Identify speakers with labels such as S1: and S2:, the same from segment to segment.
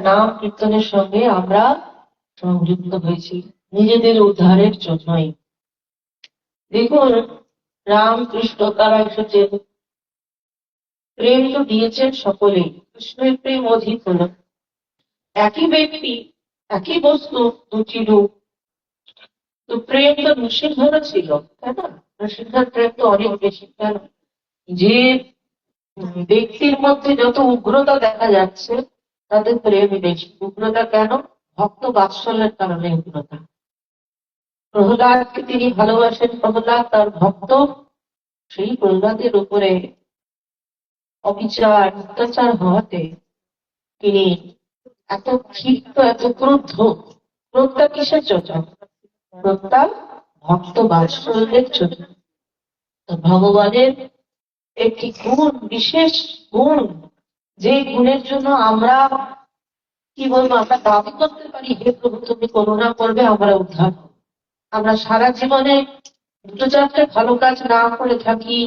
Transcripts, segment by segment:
S1: নাম কীর্তনের সঙ্গে আমরা সংযুক্ত হয়েছি নিজেদের উদ্ধারের জন্যই। দেখুন, রামকৃষ্ণ তারা এসেছেন, প্রেম তো দিয়েছেন সকলেই, কৃষ্ণের প্রেম অধিক হল। একই ব্যক্তি, একই বস্তু, দুটি রূপ, তো প্রেম তো নৃসিংহরও ছিল, তাই না? নৃসিংহের প্রেম তো অনেক বেশি। কেন? যে ব্যক্তির মধ্যে যত উগ্রতা দেখা যাচ্ছে তাদের প্রেম বেশি। উগ্রতা কেন? ভক্ত বাৎসল্যের কারণে উগ্রতা। প্রহ্লাদকে তিনি ভালোবাসেন, প্রহ্লাদ তার ভক্ত, সেই প্রহ্লাদের উপরে অবিচার অত্যাচার হওয়াতে তিনি এত ক্ষিপ্ত, এত ক্রুদ্ধ। ক্রোধটা কিসের জন্য? ক্রোধটা ভক্ত বাৎসল্যের জন্য। ভগবানের একটি গুণ, বিশেষ গুণ, যে গুণের জন্য আমরা কি বলবো, আমরা দাবি করতে পারি, হে প্রভু তুমি করুণা করবে, আমরা উদ্ধার। আমরা সারা জীবনে দুটো চারটে ভালো কাজ না করে থাকি,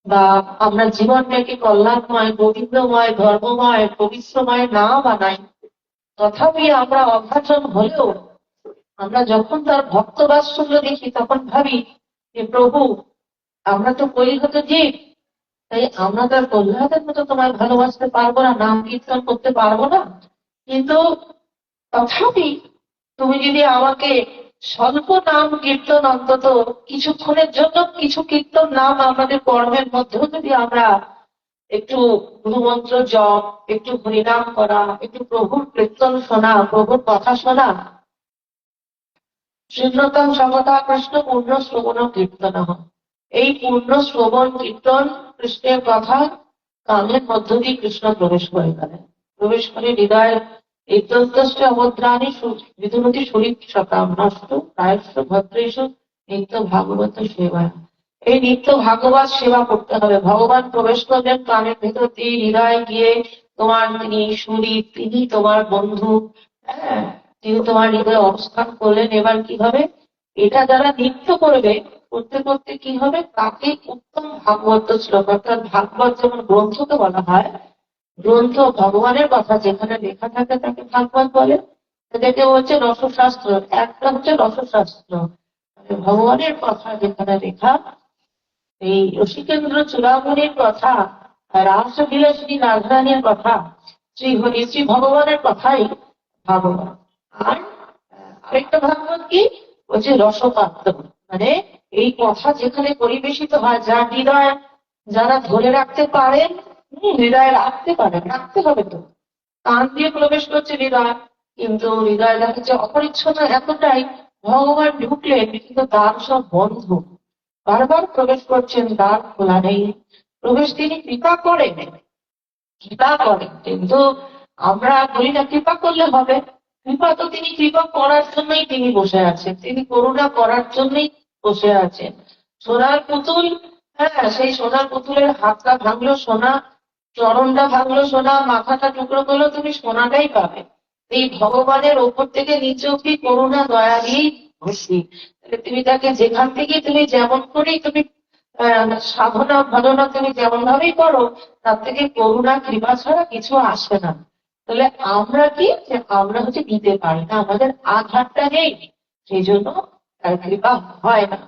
S1: বা আমরা জীবনটাকে কল্যাণময়, গোবিন্দময়, ধর্মময়, পবিত্রময় না বানাই, তথাপি আমরা অভাজন হলেও আমরা যখন তার ভক্ত বাৎসল্য দেখি তখন ভাবি যে প্রভু, আমরা তো পরিহত জীব, তাই আমরা তার প্রহ্লাদের মতো তোমায় ভালোবাসতে পারবো না, নাম কীর্তন করতে পারবো না। কিন্তু তথাপি তুমি যদি আমাকে স্বল্প নাম কীর্তন, অন্তত কিছুক্ষণের জন্য কিছু কীর্তন নাম আমাদের কর্মের মধ্যেও যদি আমরা একটু গুরুমন্ত্র জপ, একটু হরিনাম করা, একটু প্রভুর কীর্তন শোনা, প্রভুর কথা শোনা, শ্রীনতম সর্বদা কৃষ্ণ পূর্ণ শ্রবণ কীর্তন। এই পূর্ণ শ্রবণ কীর্তন, কৃষ্ণের কথা কানের মধ্য দিয়ে কৃষ্ণ প্রবেশ করে গেলেন, প্রবেশ করে হৃদয়ের নিত্যন্তশ্চ অভদ্রাণী বিধুমতি শরীর সকাম নষ্ট প্রায়শ্চ ভদ্রেশ নিত্য ভাগবত সেবা। এই নিত্য ভাগবত সেবা করতে হবে। ভগবান প্রবেশ করলেন কানের ভেতর দিয়ে, হৃদয়ে গিয়ে তোমার তিনি শরীর, তিনি তোমার বন্ধু, হ্যাঁ, তিনি তোমার হৃদয়ে অবস্থান করলেন। এবার কি হবে? এটা যারা নিত্য করবে, করতে করতে কি হবে? তাকে উত্তম ভাগবত শ্লোক, অর্থাৎ ভাগবত যেমন গ্রন্থকে বলা হয়, গ্রন্থ ভগবানের কথা যেখানে লেখা থাকে তাকে ভাগবত বলে। এটাকে হচ্ছে রসশাস্ত্র। একটা হচ্ছে রসশাস্ত্র, ভগবানের কথা যেখানে লেখা, এই রসিকেন্দ্র চূড়ামণির কথা, রাসবিলাসিনী রাধারানীর কথা, শ্রী হরি শ্রী ভগবানের কথাই ভাগবত। আর আরেকটা ভাগবত কি হচ্ছে? রসপাত্র, মানে এই কথা যেখানে পরিবেশিত হয়, যার হৃদয় যারা ধরে রাখতে পারেন, হৃদয়ে রাখতে পারেন, রাখতে হবে তো, কান দিয়ে প্রবেশ করছে হৃদয়, কিন্তু হৃদয় দেখাচ্ছে অপরিচ্ছন্ন এতটাই, ভগবান ঢুকলেন কিন্তু দ্বার সব বন্ধ, বারবার প্রবেশ করছেন, দ্বার খোলা নেই। প্রবেশ তিনি কৃপা করেন, কৃপা করেন, কিন্তু আমরা বলি না কৃপা করলে হবে। কৃপা তো তিনি কৃপা করার জন্যই তিনি বসে আছেন, তিনি করুণা করার জন্যই বসে আছেন। সোনার পুতুল, হ্যাঁ, সেই সোনার পুতুলের হাতটা ভাঙলো সোনা, চরণটা ভাঙলো সোনা, মাথাটা টুকরো করলো, তুমি সোনাটাই পাবে। এই ভগবানের ওপর থেকে নিচে অব্দি করুণা দয়া দিয়েই ভর্তি। তুমি তাকে যেখান থেকে তুমি যেমন করেই তুমি সাধনা ভাবনা তুমি যেমন ভাবেই করো, তার থেকে করুণা কৃপা ছাড়া কিছু আসবে না। তাহলে আমরা কি, আমরা হচ্ছে দিতে পারি না, আমাদের আধারটা নেই, সেই জন্য তার কৃপা হয় না।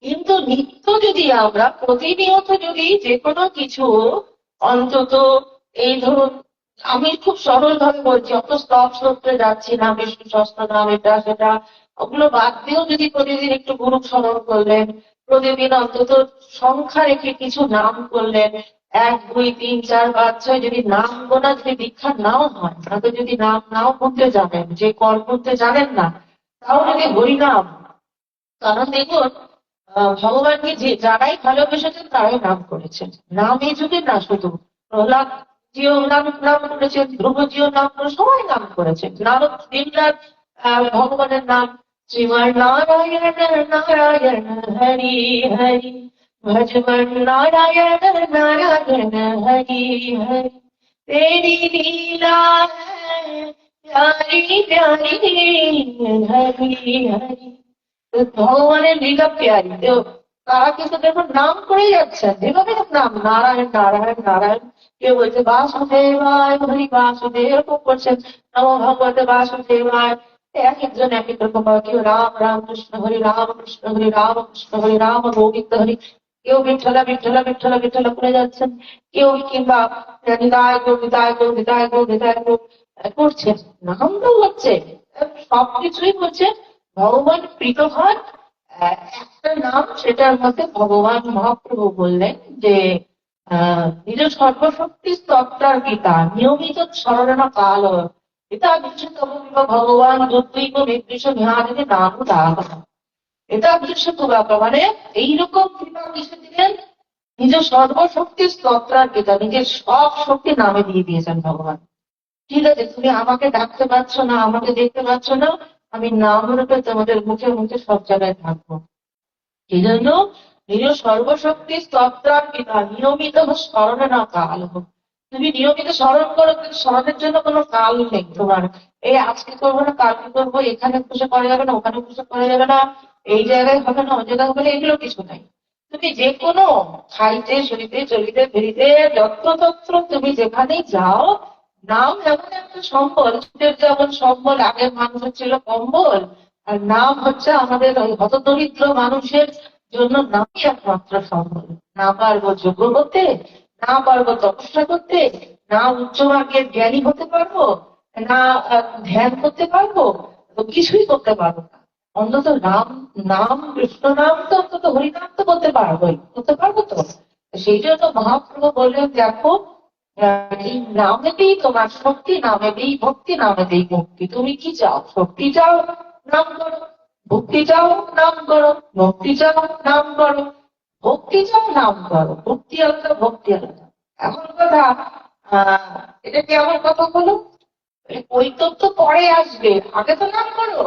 S1: কিন্তু নিত্য যদি আমরা প্রতিনিয়ত যদি যে কোনো কিছু অন্তত, এই ধরুন, আমি খুব সরল ভাবে বলছি, অত স্তব স্তোত্রে যাচ্ছি না, বিষ্ণু সহস্রনাম এটা সেটা, ওগুলো বাদ দিয়েও যদি প্রতিদিন একটু গুরু স্মরণ করলেন, প্রতিদিন অন্তত সংখ্যা রেখে কিছু নাম করলেন, 1 2 3 4 5 6, যদি নাম গোনা যদি দীক্ষা নাও হয়, তাতে যদি নাম নাও করতে জানেন, যে কর করতে জানেন না, তাও যদি হরিনাম, কারণ দেখুন ভগবানকে যে যারাই ভালোবেসেছেন তারাই নাম করেছেন। নাম এই যুগে না, শুধু প্রহ্লাদ জিও নাম করেছেন, ধ্রুবজিও নাম করে, সবাই নাম করেছেন। নারদ দিনরাত ভগবানের নাম, শ্রীমান নারায়ণ নারায়ণ হরি হরি, ভজমন নারায়ণ নারায়ণ হরি হরি, তেরি লীলা প্যারি প্যারি হরি হরি। ভগবানের লীলা প্যারি, তারা কিন্তু দেখুন নাম করেই যাচ্ছেন, যেভাবে নাম নারায়ণ নারায়ণ নারায়ণ, কেউ বলছে বাসুদেবায় হরি বাসুদেব, এরকম করছেন নমো ভগবতে বাসুদেবায়। এক একজন এক এক রকম, কেউ রাম রাম কৃষ্ণ হরি রাম কৃষ্ণ হরি রাম কৃষ্ণ হরি রাম গোবিন্দ হরি, কেউ বিঠলা বিঠলা বিঠলা বিঠলা করে যাচ্ছেন, কেউ কিংবা নিতাই গো নিতাই গো নিতাই গো নিতাই গো করছেন, নাম তো হচ্ছে, সবকিছুই হচ্ছে ভগবান প্রীত হন। একটা নাম, সেটার মধ্যে ভগবান মহাপ্রভু বললেন যে নিজ সর্বশক্তি স্তত্রার পিতা নিয়মিত স্মরণ কাল এটা বিশ্বতম ভগবান যদ্দৈব নির্দিষ্ট নিহারিতে নাম দাগ, এটা বিশ্বত ব্যাপার, মানে এইরকম কৃপা কিসে দিলেন, নিজ সর্বশক্তি স্তত্রার পিতা, নিজের সব শক্তি নামে দিয়ে দিয়েছেন ভগবান। ঠিক আছে, তুমি আমাকে ডাকতে পারছো না, আমাকে দেখতে পাচ্ছ না, আমি নাম রূপে তোমাদের মুখে মুখে সব জায়গায় থাকবো। এই জন্য নিজ সর্বশক্তি স্তত্রার পিতা নিয়মিত স্মরণে না কাল, তুমি নিয়মিত স্মরণ করো, কিন্তু স্মরণের জন্য কোনো কাল নেই তোমার। এই আজকে করবো না কালকে করবো, এখানে পুজো করা যাবে না, ওখানে পুজো করা যাবে না, এই জায়গায় হবে না ওই জায়গায় হবে না, এগুলো কিছু নাই। তুমি যে কোনো খাইতে শুইতে চলিতে ফিরিতে যত্রতত্র তুমি যেখানেই যাও, নাম এমন একটা সম্বল, যেমন সম্বল আগের মানুষের ছিল কম্বল, আর নাম হচ্ছে আমাদের ওই হতদরিদ্র মানুষের জন্য নামই একমাত্র সম্বল। না পারবো যোগ্য হতে, না পারবো তপস্যা করতে, না উচ্চমার্গের জ্ঞানী হতে পারবো, না ধ্যান করতে পারবো, তো কিছুই করতে পারবো না। অন্তত নাম, নাম কৃষ্ণ নাম তো অন্তত হরিনাম তো করতে পারবোই, করতে পারবো তো। সেই জন্য মহাপ্রভু বললেন দেখো, এই নামেতেই তোমার শক্তি, নামেতেই ভক্তি, নামেতেই মুক্তি। তুমি কি চাও? শক্তি চাও, নাম করো। ভক্তি চাও, নাম করো। ভক্তি চাও, নাম করো। ভক্তি চাও, নাম করো। ভক্তি আলাদা, ভক্তি আলাদা। এমন কথা, এটা কেমন কথা বলো? কৈতব তো পরে আসবে, আগে তো নাম করো।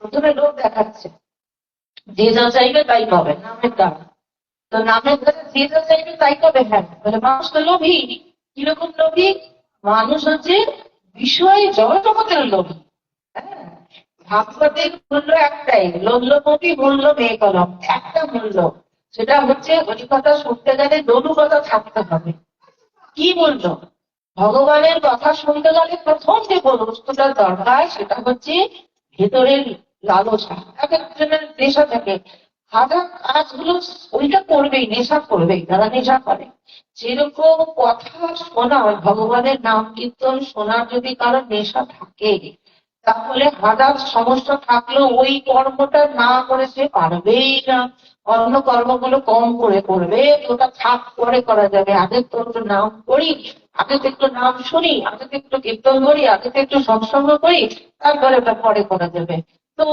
S1: প্রথমে লোক দেখাচ্ছে, যে যা চাইবে তাই পাবে নামের দ্বারা। তো নামের দ্বারা যে যা চাইবে তাই পাবে। হ্যাঁ, মানে মানুষ তো লোভী। কিরকম লোভী? মানুষ হচ্ছে বিষয় জগতের লোভী। হ্যাঁ, ভাগবতের মূল্য একটাই, লোভী মূল্য মেয়ে কলম, একটা মূল্য, সেটা হচ্ছে হরিকথা শুনতে গেলে দলুকতা থাকতে হবে। কি বললো? ভগবানের কথা শুনতে গেলে প্রথম যে বস্তুটা দরকার সেটা হচ্ছে ভেতরের লালসা। এক একজনের নেশা থাকে, হাজার কাজগুলো ওইটা করবেই, নেশা করবেই, তারা নেশা করে। যেরকম কথা শোনা, ভগবানের নাম কীর্তন শোনার যদি কারো নেশা থাকে, তাহলে হাজার সমস্যা থাকলেও ওই কর্মটা না করে সে পারবেই না। অন্য কর্মগুলো কম করে করবে, ওটা থাক পরে করা যাবে। আগে তো একটু নাম করি, আগে তো একটু নাম শুনি, আগে তো একটু কীর্তন করি, আগে তো একটু সৎসঙ্গ করি, তারপরে ওটা পরে করা যাবে। তো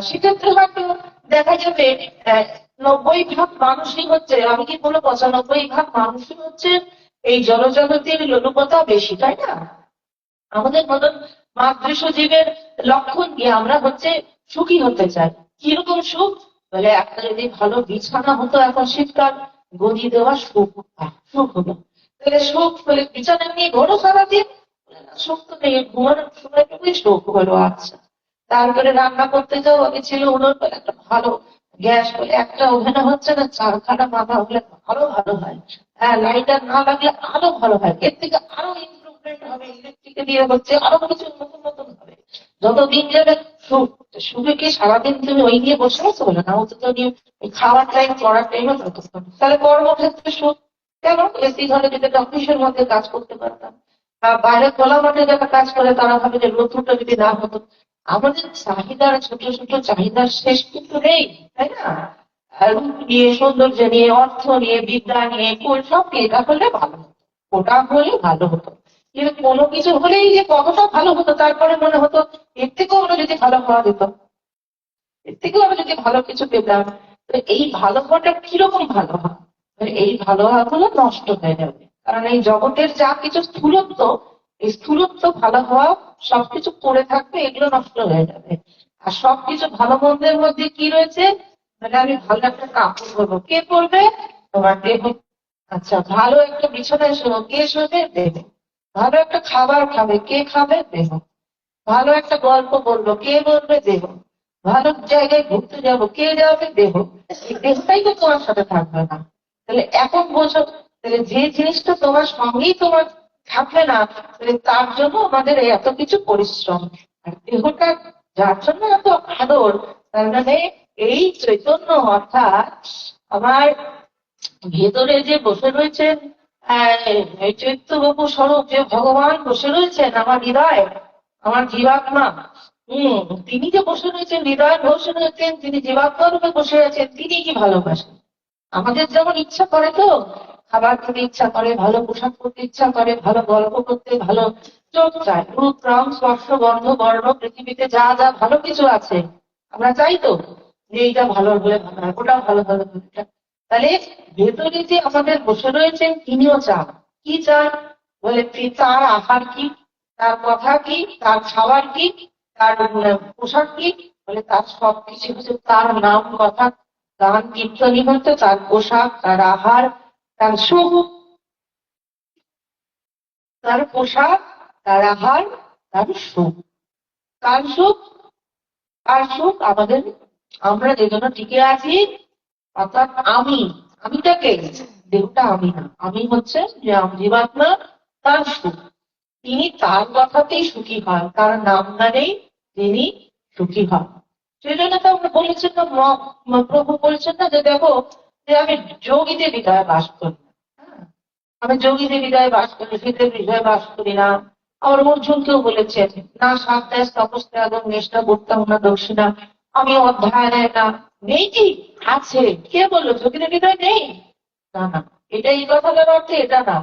S1: সেক্ষেত্রে হয়তো দেখা যাবে 90% মানুষই হচ্ছে, আমি কি বলবো 95% মানুষই হচ্ছে এই জলজগতের লোলুপতা বেশি, তাই না? আমাদের মতন মাতৃষ জীবের লক্ষণ কি? আমরা হচ্ছে সুখী হতে চাই। কিরকম সুখ? বলে একটা যদি ভালো বিছানা হতো, এখন শীতকাল, গদি দেওয়া সুখ, সুখ হলো। তাহলে সুখ বলে বিছানা নিয়ে ঘোরো সারাদিন, সুখ তো নেই, ঘুমানোর সময়টুকুই সুখ হলো। আচ্ছা, তারপরে রান্না করতে যাও, আগে ছিল উনুন, বলে একটা ভালো গ্যাস, বলে একটা ওভেনে হচ্ছে না, চারখানা মাথা হলে ভালো ভালো হয়। হ্যাঁ, লাইটার না লাগলে আরো ভালো হয়, এর থেকে আরো ইমপ্রুভমেন্ট হবে, ইলেকট্রিকে দিয়ে হচ্ছে আরো কিছু নতুন নতুন হবে। যতদিন যাবে সুখ, সুখে কি সারাদিন তুমি ওই নিয়ে বসে আছো? বলে না, ও তো খাওয়ার টাইম, পড়ার টাইমে ততক্ষণ। তাহলে কর্মক্ষেত্রে সুখ কেন? এসি ঘরে যদি অফিসের মধ্যে কাজ করতে পারতাম, বাইরে খোলা মাঠে যারা কাজ করে তারা ভাবে যে রোদ্রুটা যদি না হতো। আমাদের চাহিদার, ছোট ছোট চাহিদার শেষ কিন্তু নেই, তাই না? রূপ নিয়ে, সৌন্দর্য নিয়ে, অর্থ নিয়ে, বিদ্যা নিয়ে, সব নিয়ে, এটা হলে ভালো হতো, ওটা হলে ভালো হতো। কিন্তু কোনো কিছু হলেই যে কতটা ভালো হতো, তারপরে মনে হতো এর থেকেও আমরা যদি ভালো হওয়া যেত, এর থেকেও আমরা যদি ভালো কিছু পেতাম। তো এই ভালো হওয়াটা কিরকম ভালো হয়? এই ভালো হওয়াগুলো নষ্ট হয়ে যাবে, কারণ এই জগতের যা কিছু স্থূলত্ব, এই স্থূলত্ব ভালো হওয়া সবকিছু পড়ে থাকবে, এগুলো নষ্ট হয়ে যাবে। আর সবকিছু ভালো মন্দের মধ্যে কি রয়েছে? মানে আমি ভালো একটা কাপড় পরবো, কে পরবে? তোমার দেহ। আচ্ছা, ভালো একটা বিছানায় শোবো, কে শোবে? দেহ। ভালো একটা খাবার খাবে, কে খাবে? দেহ। ভালো একটা গল্প বলবো, কে বলবে? দেহ। ভালো জায়গায় ঘুরতে যাবো, কে যাবে? দেহ। এই দেহটাই তো তোমার সাথে থাকবে না। তাহলে এখন বোঝো, তাহলে যে জিনিসটা তোমার সঙ্গেই তোমার থাকবে না, তাহলে তার জন্য আমাদের এত কিছু পরিশ্রম। আর দেহটা যার জন্য এত আদর, তার মানে এই চৈতন্য অর্থাৎ আমার ভেতরে যে বসে রয়েছেন এই চৈত্যবাবু স্বরূপ যে ভগবান বসে রয়েছেন আমার হৃদয়, আমার জীবাত্মা, তিনি যে বসে রয়েছেন হৃদয় বসে রয়েছেন, তিনি জীবাত্মা রূপে বসে আছেন, তিনি কি ভালোবাসেন। আমাদের যেমন ইচ্ছা করে তো খাবার খেতে ইচ্ছা করে, ভালো পোশাক পরতে ইচ্ছা করে, ভালো গল্প করতে, ভালো চোখ চায়, রূপ রং স্পর্শ গন্ধ বর্ণ, পৃথিবীতে যা যা ভালো কিছু আছে আমরা চাই তো যে এইটা ভালো হলে ভালো হয়, ওটা ভালো ভালো হলে। তাহলে ভেতরে যে আমাদের বসে রয়েছেন তিনিও চান, কি চান বলে তার আহার কি, তার কথা কি, তার খাবার কি, তার পোশাক কি, বলে তার সবকিছু হচ্ছে তার নাম কথা গান কীর্তনই হচ্ছে তার পোশাক, তার আহার, তার সুখ, তার পোশাক, তার আহার, তার সুখ। তার সুখ আর সুখ আমাদের, আমরা যে জন্য টিকে আছি, অর্থাৎ আমিটাকে, দেহটা আমি না, আমি হচ্ছে যে জীবাত্মা, তার সুখ। তিনি তার কথাতেই সুখী হন, তার নাম গানেই তিনি সুখী হন। সেই জন্য তো আমরা বলেছেন না, প্রভু বলেছেন না যে দেখো যে আমি যোগীদের হৃদয়ে বাস করি, আমি যোগীদের হৃদয়ে বাস করি, শীতের হৃদয়ে বাস করি না। আবার অর্জুনকেও বলেছেন না সাধ্যায় তপস্যা এবং নিষ্ঠা করতাম না দক্ষিণা, আমি অধ্যায় না, নেই কি আছে, কে বললো যোগীদের হৃদয় নেই? না না, এটা এই কথাটার অর্থে এটা না।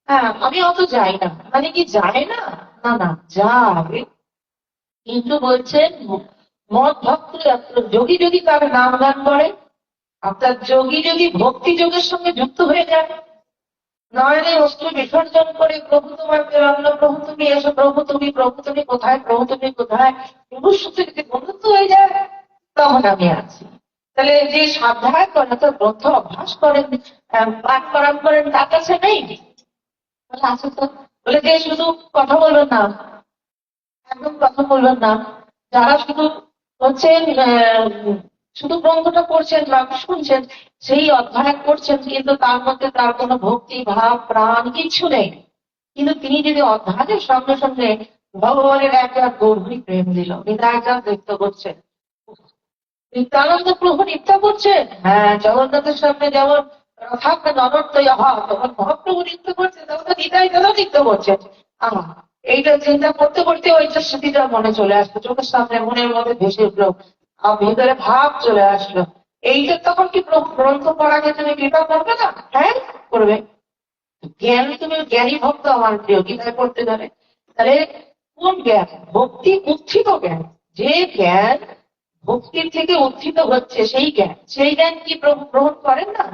S1: হ্যাঁ আমি অত যাই না, মানে কি যায় না, না না যাবে, কিন্তু বলছেন মত ভক্ত যোগী যদি তার নাম গান করে, অর্থাৎ যোগী যদি ভক্তি যোগের সঙ্গে যুক্ত হয়ে যায়, নয়নে অস্ত্র বিসর্জন করে প্রভু তোমার প্রেরণ, প্রভু তুমি এসো, প্রভু তুমি কোথায়, প্রভু তুমি কোথায়, প্রভুর সাথে যদি বন্ধুত্ব হয়ে যায়, তখন আমি আছি। তাহলে যে সাধ্যায় করেন তো গ্রন্থ অভ্যাস করেন, পাঠ করান করেন, তার কাছে নেই, আছে তো। বলে যে শুধু কথা বলবেন না, একদম কথা বলবেন না, যারা শুধু হচ্ছেন শুধু গ্রন্থটা পড়ছেন বা শুনছেন, সেই অধ্যয়ন করছেন, কিন্তু তার মধ্যে তার কোনো ভক্তি ভাব প্রাণ কিছু নেই, কিন্তু তিনি যদি অধ্যয়নের সঙ্গে সঙ্গে ভগবানের একটা গভীর প্রেম দিল, হৃদয়টা ব্যক্ত করছেন, নিত্যানন্দ প্রভু নৃত্য করছেন, হ্যাঁ জগন্নাথের সামনে যেমন রথাগ্রে নরত্যয় হয়, তখন মহাপ্রভু নৃত্য করছেন, তখন নিতাই যেন নৃত্য করছেন। আমার এইটা চিন্তা করতে করতে ওইটা স্মৃতিটা মনে চলে আসলো, চোখের সামনে মনের মধ্যে ভেসে উঠলো, ভিতরে ভাব চলে আসলো। এইটা তখন কি গ্রন্থ পড়াকে তুমি কৃপা করবে না? হ্যাঁ করবে। জ্ঞান, তুমি জ্ঞানী ভক্ত আমার প্রিয়, গীতায় পড়তে ধরে। তাহলে কোন জ্ঞান? ভক্তি উত্থিত জ্ঞান, যে জ্ঞান ভক্তির থেকে উত্থিত হচ্ছে সেই জ্ঞান, সেই জ্ঞান কি প্রভু গ্রহণ করেন না?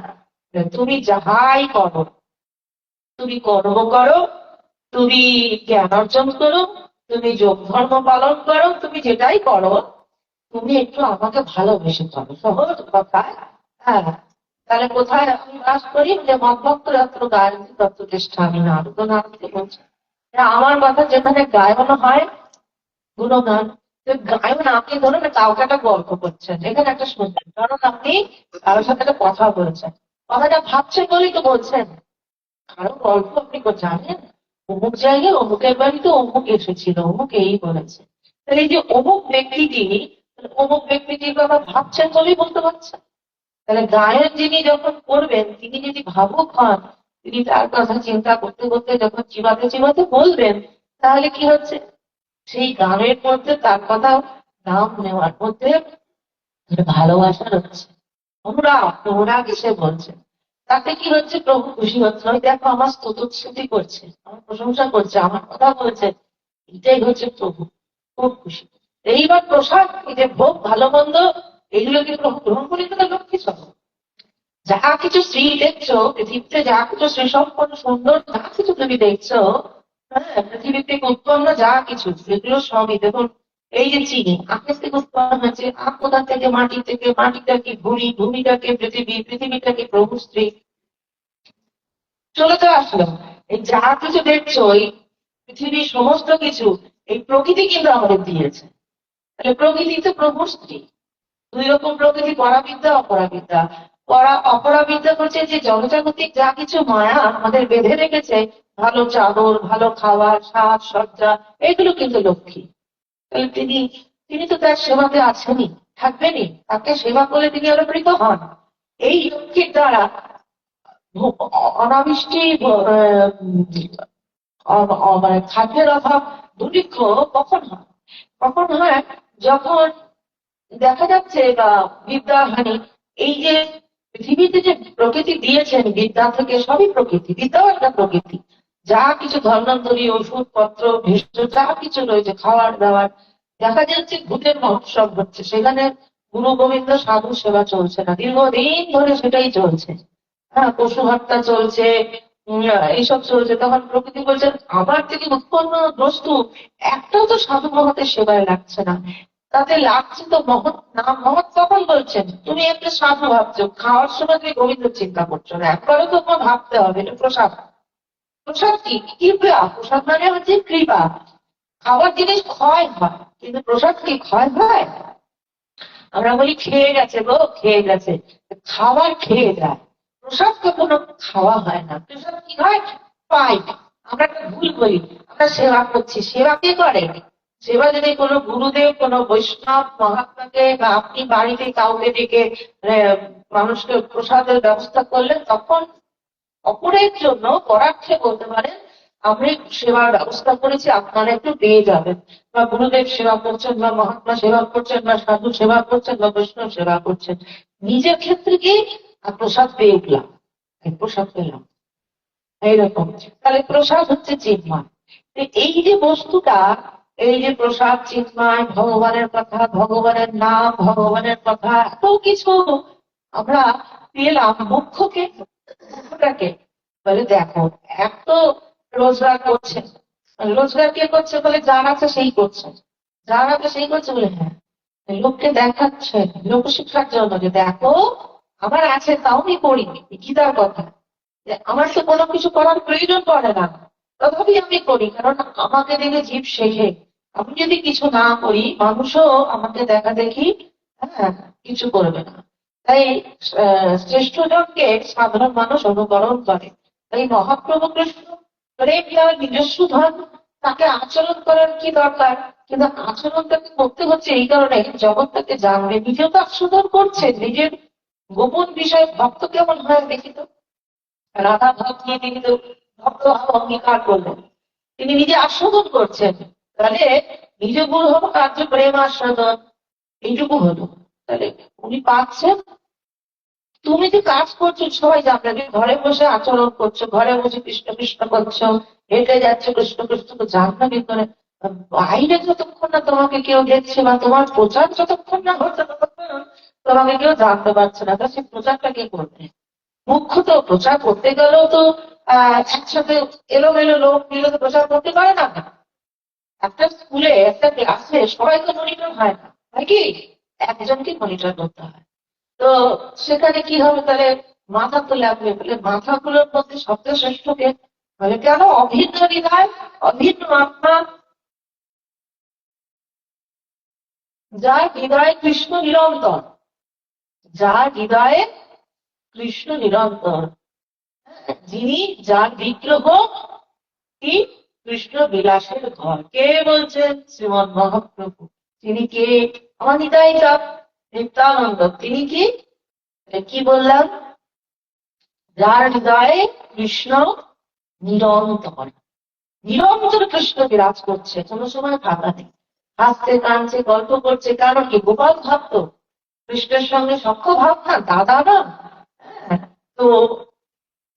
S1: তুমি যাহাই করো, তুমি কর্ম করো, তুমি জ্ঞান অর্জন করো, তুমি যোগ ধর্ম পালন করো, তুমি যেটাই করো, তুমি একটু আমাকে ভালোবেসে করো, সহজ কথায়। হ্যাঁ তাহলে কোথায় আমি বাস করি? যে মদভক্ত রাত্র গায়ন তত্ত্ব চেষ্টা আমি নারদনাথ বলছি, আমার কথা যেখানে গায়ন হয় গুণগান, গায়ন আপনি ধরুন কাউকে একটা গল্প করছেন, এখানে একটা শুনছেন, ধরুন আপনি কারোর সাথে একটা কথা বলছেন, কথাটা ভাবছেন বলেই তো বলছেন, কারো গল্প আপনি জানেন অমুক জায়গায় অমুকের বাড়িতে অমুক এসেছিল, অমুক এই বলেছে, তাহলে এই যে অমুক ব্যক্তিটির কথা ভাবছেন বলেই বলতে পারছেন। তাহলে গায়ন যিনি যখন করবেন, তিনি যদি ভাবুক হন, তিনি তার কথা চিন্তা করতে করতে যখন চিবাতে চিবাতে বলবেন, তাহলে কি হচ্ছে, সেই গানের মধ্যে তার কথা নাম নেওয়ার মধ্যে ভালোবাসা রয়েছে, অনুরাগ এসে বলছে, তাতে কি হচ্ছে, প্রভু খুশি হচ্ছে, ওই দেখো আমার স্তুতি করছে, আমার প্রশংসা করছে, আমার কথা বলছে, এটাই হচ্ছে প্রভু খুব খুশি। এইবার প্রসাদ, এই যে ভোগ ভালো মন্দ, এইগুলোকে প্রভু গ্রহণ করে দিলে লক্ষ্মী সহ যা কিছু শ্রী দেখছো পৃথিবীতে, যা কিছু শ্রী সম্পন্ন সুন্দর যা কিছু তুমি দেখছো, হ্যাঁ পৃথিবী থেকে উৎপন্ন যা কিছু, সেগুলো সবই দেখুন, এই যে চিনি আকাশ থেকে উৎপন্ন হয়েছে, আপ কোথা থেকে, মাটি থেকে, মাটিটা কি ভূমি, ভূমিটা কি পৃথিবী, পৃথিবীটা কি প্রভু স্ত্রী, চলে তো আসলো। এই যা কিছু দেখছো, এই পৃথিবীর সমস্ত কিছু এই প্রকৃতি কিন্তু আমাদের দিয়েছে। তাহলে প্রকৃতি তো প্রভুর স্ত্রী, দুই রকম প্রকৃতি, পরাবিদ্যা অপরাবিদ্যা। অপরাবিদ্যা করছে যে জগজাগতিক যা কিছু মায়া আমাদের বেঁধে রেখেছে, ভালো চাদর, ভালো খাবার, সাজ সজ্জা, এগুলো কিন্তু লক্ষ্মী। তাহলে তিনি তিনি তো তার সেবাতে আছেনই, থাকবেনই, তাকে সেবা করলে তিনি অলঙ্কৃত হন। এই লক্ষ্মীর দ্বারা অনাবৃষ্টি, মানে খাদ্যের অভাব, দুর্ভিক্ষ কখন হয়? কখন হয়? যখন দেখা যাচ্ছে বা বিদ্যাহানি, এই যে পৃথিবীতে যে প্রকৃতি দিয়েছেন, বিদ্যা থেকে সবই প্রকৃতি, বিদ্যাও একটা প্রকৃতি। যা কিছু ধর্মান্তরী, ওষুধপত্র, ভেষজ যা কিছু রয়েছে, খাওয়ার দাওয়ার, দেখা যাচ্ছে ভূতের মহোৎসব হচ্ছে, সেখানে গুরু গোবিন্দ সাধু সেবা চলছে না, দীর্ঘদিন ধরে সেটাই চলছে। হ্যাঁ, পশু হত্যা চলছে, এইসব চলছে। তখন প্রকৃতি বলছে আমার থেকে উৎপন্ন বস্তু একটাও তো সাধু মহতের সেবায় লাগছে না। তাতে লাগছে তো মহৎ নাম। মহৎ কখন বলছেন? তুমি একটা সাধু ভাবছো, খাওয়ার সময় তুমি গোবিন্দ চিন্তা করছো না, একবারও তো তোমার ভাবতে হবে এটা প্রসাদ। প্রসাদ কি? কৃপা। প্রসাদ মানে হচ্ছে কৃপা। খাবার জিনিস ক্ষয় হয়, কিন্তু প্রসাদ কি ক্ষয় হয়? আমরা বলি খেয়ে গেছে গো, খেয়ে গেছে, খাবার খেয়ে যায়, প্রসাদ কখনো খাওয়া হয় না। প্রসাদ কি হয়? পাই। আমরা একটা ভুল করি, আমরা সেবা করছি, সেবা কে করে? সেবা যদি কোনো গুরুদেব, কোনো বৈষ্ণব মহাত্মাকে বা আপনি বাড়িতে কাউকে ডেকে মানুষকে প্রসাদের ব্যবস্থা করলেন, তখন অপরের জন্য পরার্থে বলতে পারেন আমি সেবার ব্যবস্থা করেছি, আপনারা একটু পেয়ে যাবেন। বা গুরুদেব সেবা করছেন, বা মহাত্মা সেবা করছেন, বা সাধু সেবা করছেন, বা বৈষ্ণব সেবা করছেন, নিজের ক্ষেত্রে কি প্রসাদ পেয়ে উঠলাম, প্রসাদ পেলাম, এইরকম। তাহলে প্রসাদ হচ্ছে চিন্ময়। এই যে বস্তুটা, এই যে প্রসাদ, চিন্ময়, ভগবানের কথা, ভগবানের নাম, ভগবানের কথা, এত কিছু আমরা পেলাম, মুখ্যকে মুখ্যটাকে বলে দেখো, এক তো রোজগার করছে, রোজগার কে করছে? বলে যার আছে সেই করছে, যার আছে সেই করছে, বলে হ্যাঁ, লোককে দেখাচ্ছে, লোকশিক্ষার জন্য যে দেখো আমার আছে তাও আমি করিনি, গীতার কথা, যে আমার তো কোনো কিছু করার প্রয়োজন পড়ে না, তথাপি আমি করি, কারণ আমাকে দেখে জীব শেখে। আমি যদি কিছু না করি, মানুষও আমাকে দেখা দেখি হ্যাঁ কিছু করবে না। তাই শ্রেষ্ঠজনকে সাধারণ মানুষ অনুকরণ করে। তাই মহাপ্রভু কৃষ্ণ প্রেম যার নিজস্ব ধন, তাকে আচরণ করার কি দরকার? কিন্তু আচরণটাকে করতে হচ্ছে এই কারণে জগৎটাকে জানবে, নিজেও তো আচরণ করছে, নিজের গোপন বিষয়ে ভক্ত কেমন হয় দেখি তো। রাধা ভাব নিয়ে তিনি তো ভক্ত ভাব অঙ্গীকার করলেন, তিনি নিজে আস্বাদন করছেন। তাহলে নিজ গুরু হলো কার্য প্রেম আস্বাদন, এইটুকু হলো। তাহলে উনি পাচ্ছেন। তুমি যে কাজ করছো সবাই জানবে, যে ঘরে বসে আচরণ করছো, ঘরে বসে কৃষ্ণ কৃষ্ণ করছো, হেঁটে যাচ্ছে কৃষ্ণ কৃষ্ণ, তো জানবে ভিতরে। বাইরে যতক্ষণ না তোমাকে কেউ দেখছে, বা তোমার প্রচার যতক্ষণ না হচ্ছে, ততক্ষণ তোমাকে কেউ জানতে পারছে না, তা সে প্রচারটা কে করবে? মুখ্য তো প্রচার করতে গেলেও তো একসাথে এলোমেলো লোক মিলে তো প্রচার করতে পারে না। একটা স্কুলে, একটা ক্লাসে সবাই তো মনিটর হয় না, হয় কি? একজনকে মনিটর করতে হয়। তো সেখানে কি হবে? তাহলে মাথা তো লাগবে, বলে মাথাগুলোর মধ্যে সবচেয়ে শ্রেষ্ঠকে, বলে কেন? অভিন্ন হৃদয়, অভিন্ন আত্মা, যার হৃদয়ে কৃষ্ণ নিরন্তর, যার হৃদয়ে কৃষ্ণ নিরন্তর, যিনি, যার বিগ্রহ কি? কৃষ্ণ বিলাসের ঘর। কে বলছেন? শ্রীমদ মহাপ্রভু। তিনি কে? আমার হৃদয় চাপ নিত্যানন্দ। তিনি কি? কি বললাম? যার হৃদয়ে কৃষ্ণ নিরন্তর, নিরন্তর কৃষ্ণ বিরাজ করছে, কোনো সময় ফাঁকা নেই, হাসছে, কাঁদছে, গল্প করছে। কারণ কি? গোপাল ভাবতো কৃষ্ণের সঙ্গে সখ্য ভাব না, দাদা না। হ্যাঁ, তো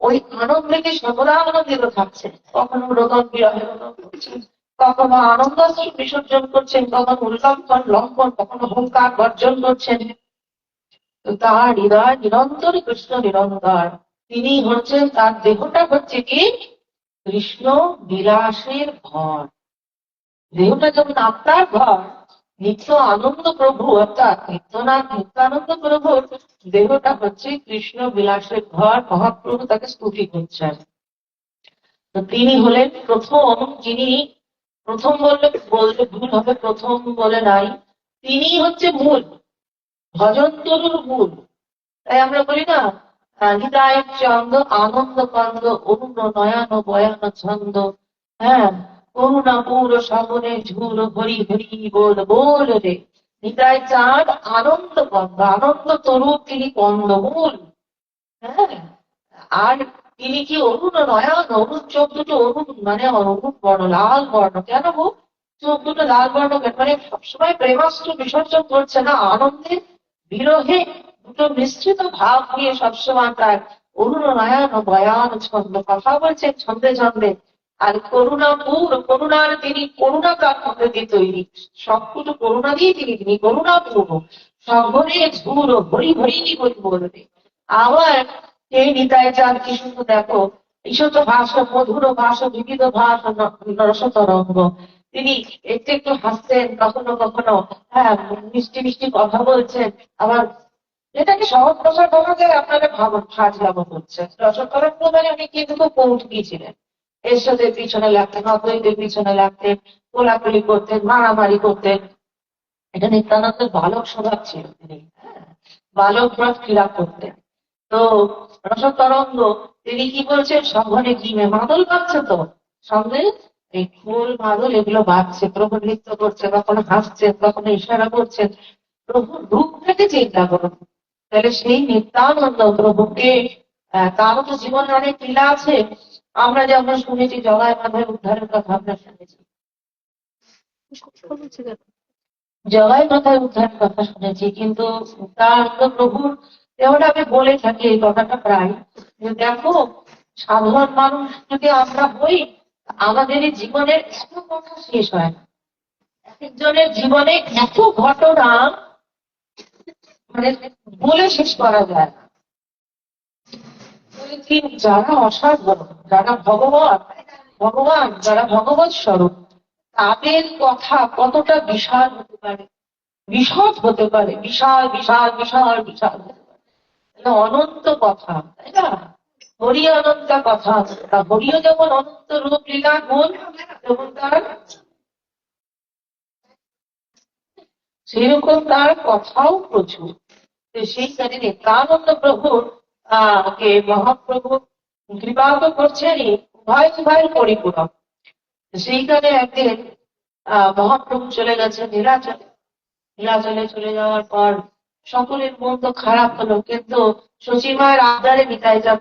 S1: ওই আনন্দকে সর্বদা আনন্দিত থাকছে, কখনো রোদন বিরহে রোদন করছেন, কখনো আনন্দ বিসর্জন করছেন, কখনো উল্লঙ্ঘন লঙ্ঘন, কখনো হুঙ্কার গর্জন করছেন। তো তার হৃদয় নিরন্তর কৃষ্ণ নিরন্তর। তিনি হচ্ছেন, তার দেহটা হচ্ছে কি? কৃষ্ণ বিলাসের ঘর। দেহটা যেমন আত্মার ঘর, নিত্য আনন্দ প্রভু অর্থাৎ নিত্যনাথ নিত্যানন্দ প্রভুর দেহটা হচ্ছে কৃষ্ণ বিলাসের ঘর। মহাপ্রভু তাকে স্তুতি করছেন। তো তিনি হলেন প্রথম, যিনি প্রথম বললে বলতে ভুল হবে, প্রথম বলে নাই, তিনি হচ্ছে মূল, ভজন তরুর মূল। তাই আমরা বলি না, হৃদয় চন্দ আনন্দ কন্দ অরুণ নয়ন বয়ান ছন্দ, হ্যাঁ, করুণা পুর শ্রাবণে ঝুল হরি হরি বল বল রে। হৃদয় চাঁদ আনন্দ কন্দ, আনন্দ তরু তিনি কন্দমূল, হ্যাঁ। আর তিনি কি অরুণ নয়ন, অরুণ চোখ দুটো অরুণ মানে অরুণ বর্ণ, লাল বর্ণ। কেন গো চোখ দুটো লাল বর্ণ? মানে সবসময় প্রেমাস্ত্র বিসর্জন করছে না, আনন্দে বিরহে দুটো মিশ্রিত ভাব নিয়ে সবসময় তার অরুণ নয়ন বয়ান ছন্দ, কথা বলছেন ছন্দে ছন্দে। আর করুণাপুর, করুণার তিনি, করুণা তার মধ্যে দিয়ে তৈরি, সবকিছু করুণা দিয়ে তিনি করুণাপুর। সঘনে ঝুর হরি হরি হরি বলবে। আবার এই নিতাই চাঁদ কি সুন্দর দেখো, ঈশত ভাষ মধুর ভাষ বিবিধ ভাষ রসতরঙ্গ। তিনি একটু একটু হাসছেন, কখনো কখনো হ্যাঁ মিষ্টি মিষ্টি কথা বলছেন। আবার এটাকে সহজ ভাষায় বলা যায়, আপনারা ভাবুন ফাজলামো হচ্ছে। রসতরঙ্গ মানে উনি কিন্তু খুব কৌতুকী ছিলেন, এর সাথে পিছনে লাগতেন, অদ্বৈতের পিছনে লাগতেন, কোলাকুলি করতেন, মারামারি করতেন। এটা নিত্যানন্দের বালক স্বভাব ছিল, তিনি বালক ভাব ক্রীড়া করতেন। তো রসতরঙ্গ তিনি কি বলছেন, সঘনে ঘিমে মাদল বাজছে, তো সঙ্গে এই খোল মাদল এগুলো বাজছে, প্রভু নৃত্য করছে, কখনো হাসছেন, কখনো ইশারা করছেন। প্রভুর রূপ থেকে চিন্তা করুন, তাহলে সেই নিত্যানন্দ প্রভুকে, তারও তো জীবনে অনেক লীলা আছে। আমরা যেমন শুনেছি জগায় মাথায় উদ্ধারের কথা, আমরা শুনেছি জগায় মাথায় উদ্ধারের কথা শুনেছি, কিন্তু তার প্রভুর দেহটা আমি বলে থাকি এই কথাটা প্রায়, যে দেখো সাধারণ মানুষ যদি আমরা হই, আমাদের এই জীবনের এত কথা শেষ হয় না। একজনের জীবনে এত ঘটনা মানে বলে শেষ করা যায় না। যারা অসাধারণ, যারা ভগবান যারা ভগবৎ স্বরূপ, তাদের কথা কতটা বিশাল হতে পারে, বিশদ হতে পারে, বিশাল বিশাল বিশাল বিশাল হতে পারে, অনন্ত কথা, তাই না? হরি অনন্ত কথা, হরিও যেমন অনন্ত রূপ লীলা গুণ, তেমন তার সেরকম তার কথাও প্রচুর। সেই কারণে নিত্যানন্দ প্রভুর কে মহাপ্রভু কৃপা তো করছেনই, উভয় উভয়ের পরিপূরক। সেইখানে একদিন মহাপ্রভু চলে গেছেন নীলাচলে। নীলাচলে চলে যাওয়ার পর সকলের মন তো খারাপ হলো, কিন্তু শচীমায়ের আবদারে নিতাই চাঁদ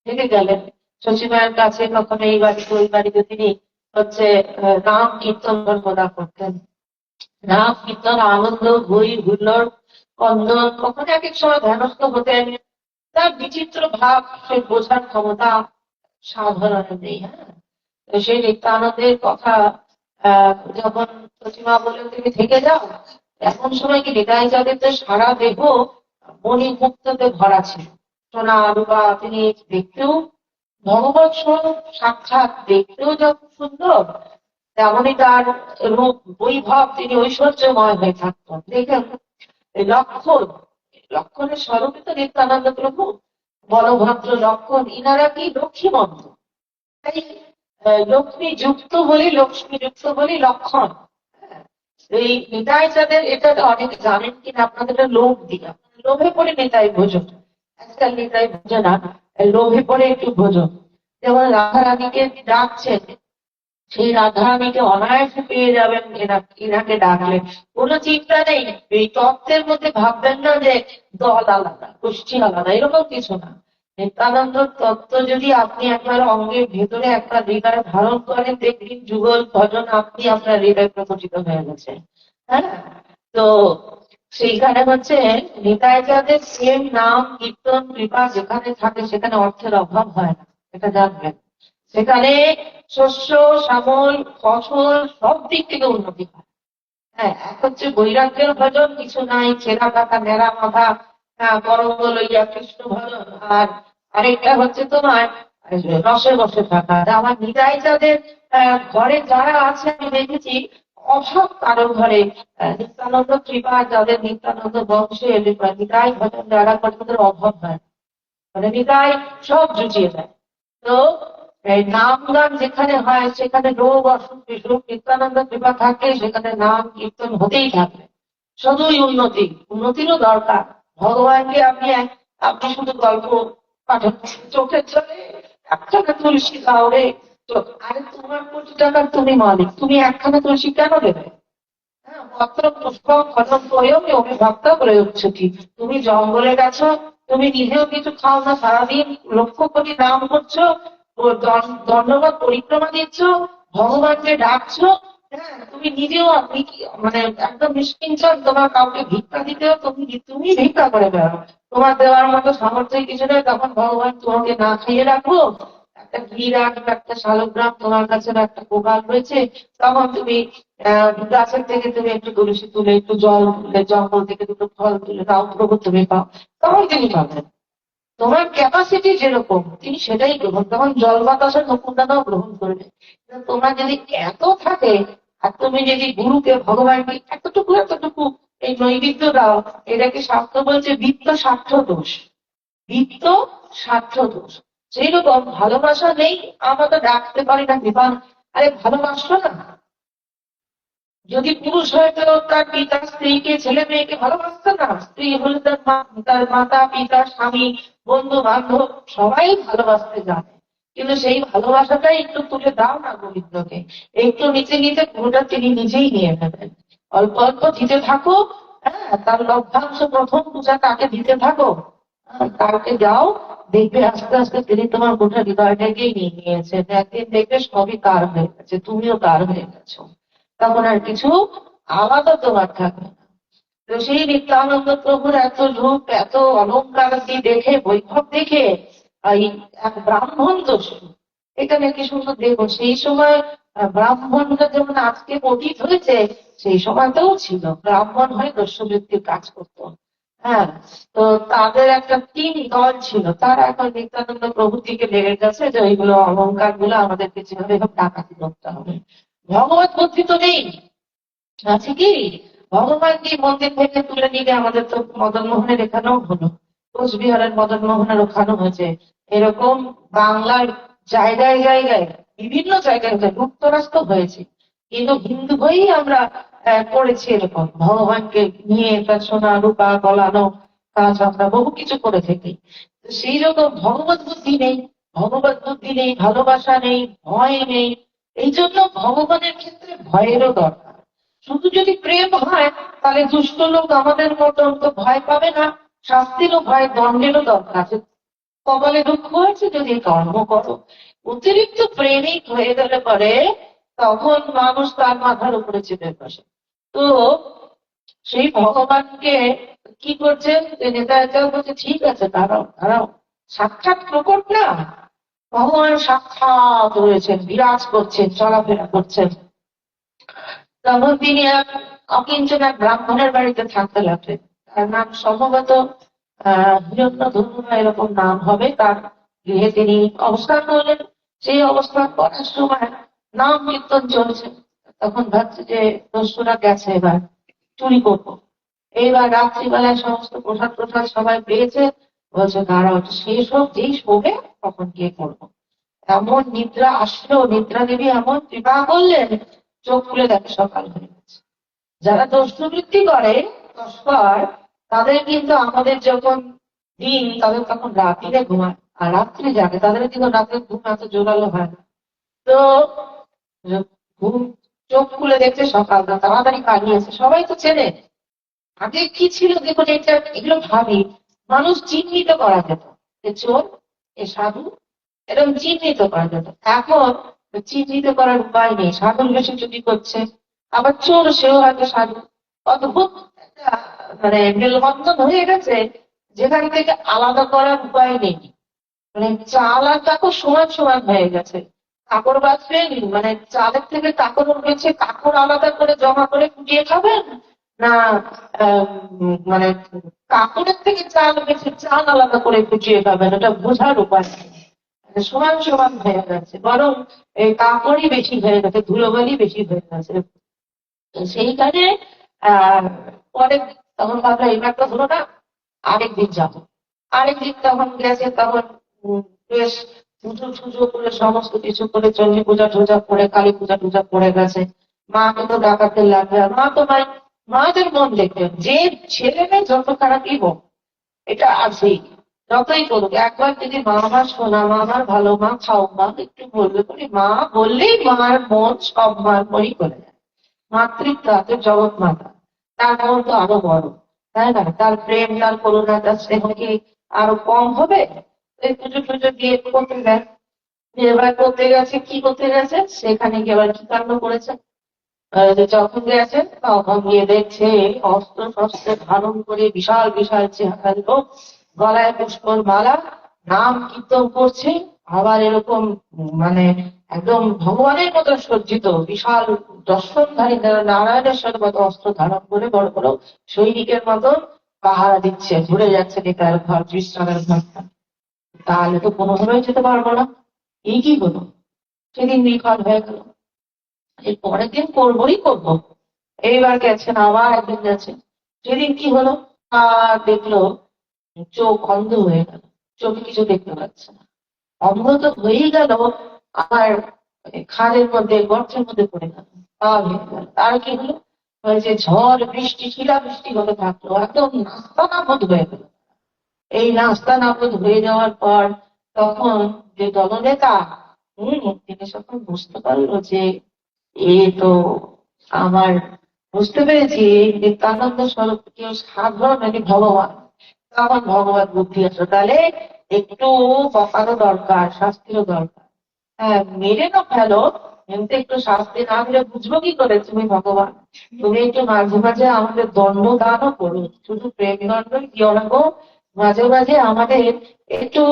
S1: থেকে গেলেন। শচীমায়ের কাছে কখনো এই বাড়িতে ওই বাড়িতে তিনি হচ্ছে নাম কীর্তন সর্বদা করতেন। নাম কীর্তন আনন্দ হই হুল্লোড় কন্দন, কখনো এক এক সময় ধ্যানস্থ হতেন। তার বিচিত্র ভাব সে বোঝার ক্ষমতা সাধারণ নেই। হ্যাঁ, সেই নিত্যানন্দের কথা যখন প্রতিমা বলে তুমি থেকে যাও, এমন সময় কি নিতাই চাঁদের তো সারা দেহ মণিমুক্ততে ভরা ছিল, সোনা রূপা। তিনি দেখতেও ভগবৎ স্বরূপ সাক্ষাৎ, দেখতেও যখন সুন্দর, তেমনই তার রূপ বৈভব, তিনি ঐশ্বর্যময় হয়ে থাকতেন। দেখেন লক্ষণ, লক্ষণের স্বরূপে তো নিত্যানন্দ প্রভু, বলভদ্র লক্ষণ, ইনারা কি লক্ষ্মীমন্ত, তাই লক্ষ্মী যুক্ত বলি, লক্ষ্মী যুক্ত বলি লক্ষণ। এই নিতাই চাঁদের, এটা অনেকে জানেন কিনা আপনাদের, লোভ দিয়া লোভে পড়ে নিতাই ভোজন, আজকাল নিতাই ভোজন না, লোভে পড়ে একটু ভোজন। যেমন রাধারানীকে ডাকছেন, সেই রাধারানীকে অনায়াসে পেয়ে যাবেন এনাকে ডাকলে, কোনো চিন্তা নেই। এই তত্ত্বের মধ্যে ভাববেন না যে দল আলাদা গোষ্ঠী আলাদা, এরকম কিছু না। নিত্যানন্দ তত্ত্ব যদি আপনি একবার অঙ্গের ভেতরে একটা হৃদয় ধারণ করেন, দেখবেন যুগল ভজন আপনি আপনার হৃদয় প্রকটিত হয়ে গেছে। হ্যাঁ, তো সেইখানে হচ্ছে নিতাই চাঁদের সেম নাম কীর্তন কৃপা যেখানে থাকে, সেখানে অর্থের অভাব হয় না, এটা জানবেন। সেখানে শস্য শ্যামল ফসল সব দিক থেকে উন্নতি হয়। হ্যাঁ, এক হচ্ছে বৈরাগ্যের ভজন, কিছু নাই, ছেঁড়া কাটা নেড়া মাথা পরঙ্গ লইয়া কৃষ্ণ ভজন। আর আরেকটা হচ্ছে তোমার রসে বসে থাকা। আমার নিতাই চাঁদের ঘরে যারা আছে, আমি দেখেছি অভাব কারোর ঘরে, নিত্যানন্দ কৃপা যাদের, নিত্যানন্দ বংশে নিতাই ভজন যারা করে, তাদের অভাব হয়, মানে নিতাই সব জুটিয়ে দেয়। তো এই নাম গান যেখানে হয়, সেখানে রোগ অসুখ বিসুখ নিত্যানন্দ কৃপা থাকে, সেখানে নাম কীর্তন হতেই থাকবে, শুধুই উন্নতি, উন্নতিরও দরকার। ভগবানকে আপনি আপনি শুধু গল্প পাঠাচ্ছেন, চোখের জলে একখানা তুলসী দাও রে। আরে তোমার কোটি টাকার তুমি মালিক, তুমি একখানা তুলসী কেন দেবে? হ্যাঁ, পত্র পুষ্প ফলম প্রয়োগে অভিভক্তা প্রয়োগচ্ছুতি। তুমি জঙ্গলে গেছো, তুমি নিজেও কিছু খাও না, সারাদিন লক্ষ কোটি নাম করছো, ও দণ্ডবাদ পরিক্রমা দিচ্ছ, ভগবানকে ডাকছো। হ্যাঁ, তুমি নিজেও মানে একদম নিষ্কিঞ্চন, তোমার কাউকে ভিক্ষা দিতেও তুমি তুমি ভিক্ষা করে বেড়াও, তোমার দেওয়ার মতো সামর্থ্য কিছু নেই, তখন ভগবান তোমাকে না খাইয়ে রাখবো? একটা ঘি রাখবে, একটা শালগ্রাম তোমার কাছে একটা গোপাল রয়েছে, তখন তুমি গাছের থেকে তুমি একটু তুলসী তুলে, একটু জল তুলে, জঙ্গল থেকে দুটো ফল তুলে দাও, প্রভু তুমি পাও, তখন তিনি পাবেন। তোমার ক্যাপাসিটি যেরকম তিনি সেটাই গ্রহণ, তখন জল বাতাসের নকুন্দাও গ্রহণ করবে। তোমার যদি এত থাকে, আর তুমি যদি গুরুকে ভগবানকে এতটুকু এতটুকু এই নৈবেদ্য দাও, এটাকে শাস্ত্র বলছে বিত্ত স্বার্থ দোষ। বিত্ত স্বার্থ দোষ। সেই রকম ভালোবাসা নেই, আমরা তো ডাকতে পারি না বিবাহ। আরে ভালোবাসো না। যদি পুরুষ হয়তো তার পিতা স্ত্রীকে, ছেলে মেয়েকে ভালোবাসতো না, স্ত্রী হলে তার মাতা পিতা স্বামী বন্ধু বান্ধব সবাই ভালোবাসতে জানে, কিন্তু সেই ভালোবাসাটাই একটু তুলে দাও না গোবিন্দকে, একটু নিচে নিচে পুরোটা তিনি নিজেই নিয়ে নেবেন। অল্প অল্প দিতে থাকো। হ্যাঁ, তার লভ্যাংশ প্রথম পূজা তাকে দিতে থাকো। তাকে যাও, দেখবে আস্তে আস্তে তিনি তোমার গোটা হৃদয়টাকেই নিয়ে নিয়েছেন। একদিন দেখবে সবই তার হয়ে গেছে, তুমিও তার হয়ে গেছো, তখন আর কিছু আলাদা তোমার থাকবে না। তো সেই নিত্যানন্দ প্রভুর এত রূপ, এত অলঙ্কার দেখে, বৈভব দেখে এই এক ব্রাহ্মণ দোষ, এটা নাকি সুন্দর দেখো। সেই সময় ব্রাহ্মণরা যেমন আজকে পঠিত হয়েছে, সেই সময়তেও ছিল, ব্রাহ্মণ হয়ে দস্যুবৃত্তির কাজ করতো। হ্যাঁ, তো তাদের একটা টিম দল ছিল, তারা এখন নিত্যানন্দ প্রভুর দিকে লেগে গেছে যে ওইগুলো অলঙ্কার গুলো আমাদেরকে যেভাবে ডাকাতি করতে হবে। ভগবত বুদ্ধি তো নেই, আছে কি? ভগবানকে মন্দির থেকে তুলে নিয়ে আমাদের তো মদন মোহনের এখানেও হলো, কোচবিহারের মদন মোহনের ওখানেও হয়েছে। এরকম বাংলার জায়গায় জায়গায়, বিভিন্ন জায়গায় যুক্তরাষ্ট্র হয়েছে, কিন্তু হিন্দু হয়েই আমরা করেছি এরকম ভগবানকে নিয়ে তার সোনা রূপা গলানো কাজ আমরা বহু কিছু করে থাকি। সেই রকম ভগবত বুদ্ধি নেই, ভগবত বুদ্ধি নেই, ভালোবাসা নেই, ভয় নেই। এই জন্য ভগবানের ক্ষেত্রে ভয়েরও দরকার। শুধু যদি প্রেম হয়, তাহলে দুষ্ট লোক আমাদের মতন তো ভয় পাবে না, শাস্তিরও ভয়, দণ্ডেরও দরকার আছে। কপালে দুঃখ হয়েছে যদি কর্ম করো। অতিরিক্ত প্রেমিক হয়ে গেলে পরে তখন মানুষ তার মাথার উপরে চেপে বসে। তো সেই ভগবানকে কি করছে, নেতাটা বলছে ঠিক আছে দাঁড়াও দাঁড়াও, সাক্ষাৎ প্রকট না, ভগবান সাক্ষাৎ রয়েছেন, বিরাজ করছেন, চলাফেরা করছেন। তখন তিনি এক অকিঞ্চন এক ব্রাহ্মণের বাড়িতে থাকতে লাগলেন। তার নাম সম্ভবত হিরণ্যধনু এরকম নাম হবে। তার গৃহে তিনি অবস্থান করলেন। সেই অবস্থান করার সময় নাম কীর্তন চলছে। তখন ভাবছে যে দস্যুরা গেছে, এবার চুরি করবো। এইবার রাত্রিবেলায় সমস্ত প্রসাদ প্রসাদ সবাই পেয়েছে, বলছে দাঁড়াও শেষ হোক, যেই শোবে তখন গিয়ে করবো। এমন নিদ্রা আসলো, নিদ্রা দেবী এমন কৃপা করলেন, চোখ খুলে দেখে সকাল হয়ে গেছে। যারা দস্যুবৃত্তি করে তস্কর, তাদের কিন্তু আমাদের যখন দিন, তাদের তখন রাত্রিরে ঘুমায়, আর রাত্রি জাগে, তাদের কিন্তু রাত্রে ঘুম এত জোরালো হয় না। তো ঘুম, চোখ খুলে দেখছে সকালটা, তাড়াতাড়ি পালিয়েছে। সবাই তো চেনে, আগে কি ছিল দেখুন, এটা এগুলো ভাবি মানুষ চিহ্নিত করা যেত, এ চোর, এ সাধু, এরকম চিহ্নিত করা যেত। এখন চিহ্নিত করার উপায় নেই, সাধুর বেশি চুরি করছে, আবার চোর সেও হয়তো সাধু। অদ্ভুত একটা মানে মেলবন্ধন হয়ে গেছে, যেখান থেকে আলাদা করার উপায় নেই। মানে চাল আর কাকড় সমান সমান হয়ে গেছে। কাকড় বাঁচবে, মানে চালের থেকে কাকড় উঠেছে, কাকড় আলাদা করে জমা করে ফুটিয়ে খাবেন, না মানে কাপড়ের থেকে চাল বেশি, চাল আলাদা করে ফুটিয়ে খাবেন, এটা বোঝার উপায় নেই। সমান সমান হয়ে গেছে, বরং এই কাপড়ই বেশি হয়ে গেছে, ধুলোবালি বেশি হয়ে গেছে। সেইখানে পরে তখন ভাবলাম এবার তো হলো না, আরেকদিন যাবো। আরেকদিন তখন গেছে, তখন বেশ পুজো টুজো করে সমস্ত কিছু করে, চণ্ডী পূজা টুজা করে, কালী পূজা টুজা করে গেছে। মাকে তো ডাকাতে লাগবে, আর মা তো মাদের মন দেখবেন, যে ছেলে মেয়ে যত খারাপই হোক এটা আছেই। যতই করুক, একবার যদি মা আমার শোনা, মা আমার ভালো, মা খাও, মা একটু বলবে বলি, মা বললেই মার মন সব মার মনই করে যায়। মাতৃত্ব তো জগৎ মাতা, তার মন তো আরো বড়, তাই না? তার প্রেম, তার করুণা, তার স্নেহ কি আরো কম হবে? এই পুজো টুজো দিয়ে করতে দেয়। এবার করতে গেছে, কি করতে গেছে, সেখানে গিয়ে আবার কি কাণ্ড করেছে। যে যখন গেছেন তখন গিয়ে দেখছে অস্ত্র শস্ত্র ধারণ করে বিশাল বিশাল চেহারা লোক, গলায় পুষ্পর মালা, নাম কীর্তন করছে। আবার এরকম মানে একদম ভগবানের মতো সজ্জিত বিশাল দর্শনধারী নারায়ণের মতো অস্ত্র ধারণ করে বড় বড় সৈনিকের মতো পাহারা দিচ্ছে, ঘুরে যাচ্ছে নেতার ঘর, বিশ্রামের ঘরটা। তাহলে তো কোনোভাবেই যেতে পারবো না। এই কি হলো, সেদিন বিফল হয়ে গেল। এর পরের দিন করবোই করবো। এইবার গেছেন, আবার একদিন গেছেন। সেদিন কি হলো, আর দেখলো চোখ অন্ধ হয়ে গেল, চোখে কিছু দেখতে পাচ্ছে না। অন্ধ তো হয়েই গেল, আর খাদের মধ্যে গর্তের মধ্যে পড়ে গেল, পা ভেঙে গেল। আর কি হলো, ওই যে ঝড় বৃষ্টি শিলা বৃষ্টি হতে থাকলো, একদম নাস্তানাবুদ হয়ে গেল। এই নাস্তানাবুদ হয়ে যাওয়ার পর তখন যে দলনেতা, তিনি যখন বুঝতে পারলো যে এ তো আমার, বুঝতে পেরেছি এই নিত্যানন্দ স্বরূপ কেউ সাধারণ নাকি ভগবান, তখন ভগবান বুদ্ধি আসলো, তাহলে একটু বকারও দরকার, শাস্তিরও দরকার। হ্যাঁ, মেরে না ফেলো, কিন্তু একটু শাস্তি না দিলে বুঝবো কি করে তুমি ভগবান? তুমি একটু মাঝে মাঝে আমাদের দণ্ড দানও করো, শুধু প্রেম দণ্ডই দিও না গো। মাঝে মাঝে আমাদের একটু,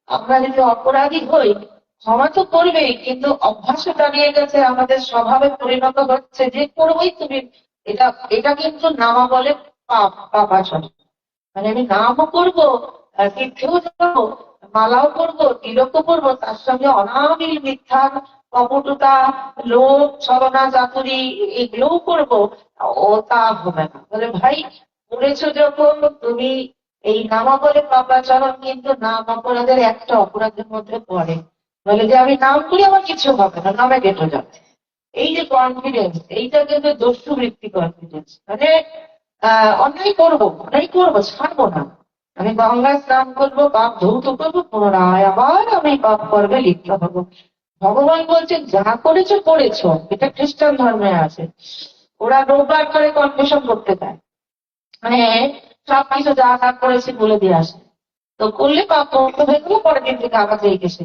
S1: আমরা যদি অপরাধী হই ক্ষমা তো করবেই, কিন্তু অভ্যাসে দাঁড়িয়ে গেছে, আমাদের স্বভাবে পরিণত হচ্ছে যে করবোই তুমি। এটা এটা কিন্তু নামা বলে পাপ, পাপাচার। মানে আমি নামও করবো, তীর্থেও যাবো, মালাও করবো, তিলকও করবো, তার সঙ্গে অনাবিল মিথ্যা, কপটতা, লোভ, ছলনা, চাতুরি, এগুলোও করবো। ও তা হবে না। বলে ভাই, করেছো যখন তুমি, এই নামা বলে পাপাচরণ কিন্তু নাম অপরাধের একটা অপরাধের মধ্যে পড়ে। বলে যে আমি নাম করি আমার কিছু হবে না, নামে কেটে যাবে। এই যে কনফিডেন্স, এইটা কিন্তু দস্যু বৃত্তি কনফিডেন্স। মানে অন্যায় করবো, ছাড়বো না। আমি গঙ্গায় স্নান করবো, পাপ ধৌত করবো, পুনরায় আবার আমি পাপ পর্বে লিপ্ত হবো। ভগবান বলছেন যা করেছো করেছো, এটা খ্রিস্টান ধর্মে আছে। ওরা রোববার করে কনফেশন করতে দেয়, মানে সবকিছু যা যা করেছে বলে দিয়ে আসে। তো করলে পাপ মুক্ত হয়ে গেলে পরের দিন থেকে আবার রেখে এসে।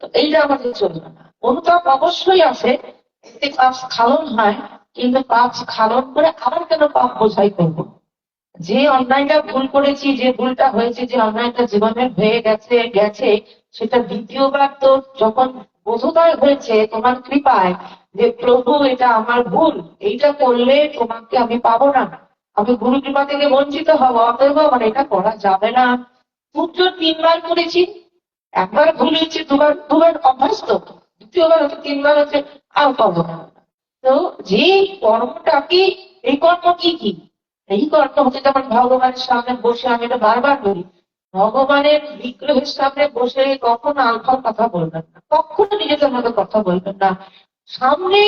S1: তো এইটা আমাদের চলবে না। অনুতাপ অবশ্যই আছে, এতে পাপ স্খলন হয়, কিন্তু পাপ স্খলন করে আবার কেন পাপ বোঝাই করবো? যে অন্যায়টা ভুল করেছি, যে ভুলটা হয়েছে, যে অন্যায়টা জীবনের হয়ে গেছে গেছে, সেটা দ্বিতীয়বার তো যখন বোধোদয় হয়েছে তোমার কৃপায় যে প্রভু এটা আমার ভুল, এইটা করলে তোমাকে আমি পাবো না, আমি গুরু কৃপা থেকে বঞ্চিত হব, অতএব আমার এটা করা যাবে না। সূর্য 3 বার করেছি, একবার ভুল হয়েছে, দুবার দুবার অভ্যাস তো, দ্বিতীয়বার হচ্ছে, 3 বার হচ্ছে, আর পাবো না। তো যে কর্মটা কি, এই কর্ম কি কি, এই কর্ম হচ্ছে যেমন ভগবানের সামনে বসে, আমি এটা বারবার বলি, ভগবানের বিগ্রহের সামনে বসে কখনো আলফার কথা বলবেন না, কখনো নিজেদের মতো কথা বলবেন না। সামনে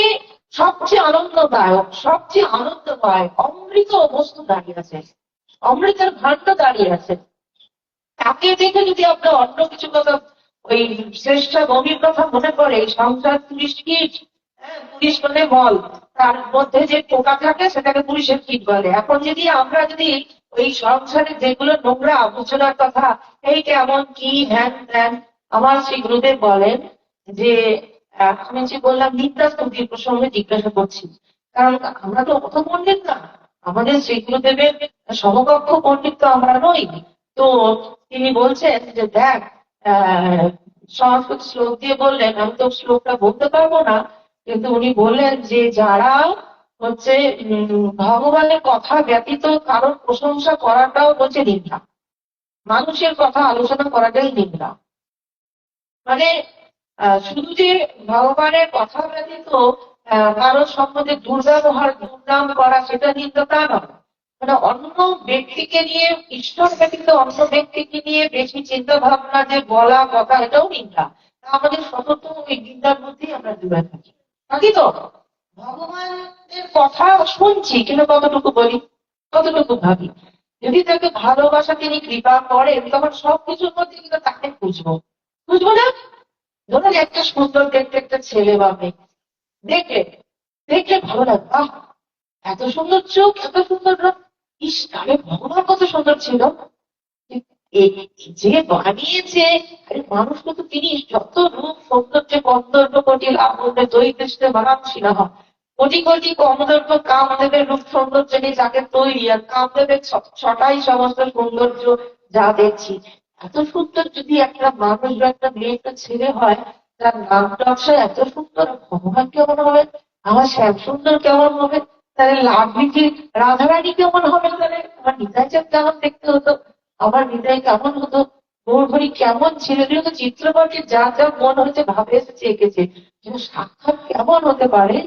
S1: সবচেয়ে আনন্দদায়ক, সবচেয়ে আনন্দময় অমৃত বস্তু দাঁড়িয়ে আছে, অমৃতের ভাণ্ড দাঁড়িয়ে আছে। তাকে দেখে যদি আপনার অন্য কিছু কথা, ওই শ্রেষ্ঠ গভীর কথা মনে পড়ে, সংসার 30 কীট, হ্যাঁ 30 মানে বল, তার মধ্যে যে পোকা থাকে সেটাকে 30-এর কীট বলে। এখন যদি আমরা যদি ওই সংসারে যেগুলো নোংরা আলোচনার কথা, এই কেমন কি হ্যান ত্যান, আমার সেই গুরুদেব বলেন যে আমি যে বললাম নিত্যা স্তুতির প্রসঙ্গে জিজ্ঞাসা করছি, কারণ আমরা তো অত পণ্ডিত না, আমাদের সেই গুরুদেবের সমকক্ষ পণ্ডিত তো আমরা নই। তো তিনি বলছেন যে দেখ, সংস্কৃত শ্লোক দিয়ে বললেন, আমি তো শ্লোকটা বলতে পারবো না, কিন্তু উনি বললেন যে যারা হচ্ছে ভগবানের কথা ব্যতীত কারোর প্রশংসা করাটাও হচ্ছে নিন্দা, মানুষের কথা আলোচনা করাটাই নিন্দা। মানে শুধু যে ভগবানের কথা ব্যতীত কারোর সম্বন্ধে দুর্ব্যবহার দুর্নাম করা সেটা নিন্দা তা নয়, মানে অন্য ব্যক্তিকে নিয়ে, ঈশ্বর ব্যতীত অন্য ব্যক্তিকে নিয়ে বেশি চিন্তা ভাবনা যে বলা কথা, এটাও নিন্দা। আমাদের সতত ওই নিন্দার মধ্যেই আমরা ডুবে থাকি, থাকি তো। ভগবানের কথা শুনছি কিন্তু কতটুকু বলি, কতটুকু ভাবি, যদি তাকে ভালোবাসা তিনি কৃপা করেন, তখন সবকিছুর মধ্যে কিন্তু তাকে খুঁজবো, বুঝবো না? ধরুন একটা সুন্দর দেখতে একটা ছেলে বা মেয়ে দেখলে দেখলে ভালো লাগবে, আহ এত সুন্দর চোখ, এত সুন্দর রূপ, ইস তাহলে ভগবান কত সুন্দর ছিল। যে বানিয়েছে, আরে মানুষকে তো তিনি যত রূপ সৌন্দর্য গন্ধর্ব কোটি লাবণ্য দৈবৃষ্টে বানাচ্ছি না, কোটি কোটি কমদর্ব কামদেবের রূপ সৌন্দর্য নিয়ে যাকে তৈরি, আর কামদেবের ছটাই সমস্ত সৌন্দর্য যা দেখছি, এত সুন্দর যদি একটা মানুষ বা একটা মেয়ে একটা ছেলে হয়, তার নাম ব্যবসা এত সুন্দর, ভগবান কেমন হবে, আমার শ্যাম সুন্দর কেমন হবে, তাহলে লাভবিধি রাধারানী কেমন হবে, তাহলে আমার নিতাই চাঁদ কেমন দেখতে হতো, আমার হৃদয় কেমন হতো, গৌরহরি কেমন ছিল, এগুলো তো চিত্রপটে যা যা মন হয়েছে ভাবে এসেছে এঁকেছে, কিন্তু সাক্ষাৎ কেমন হতে পারে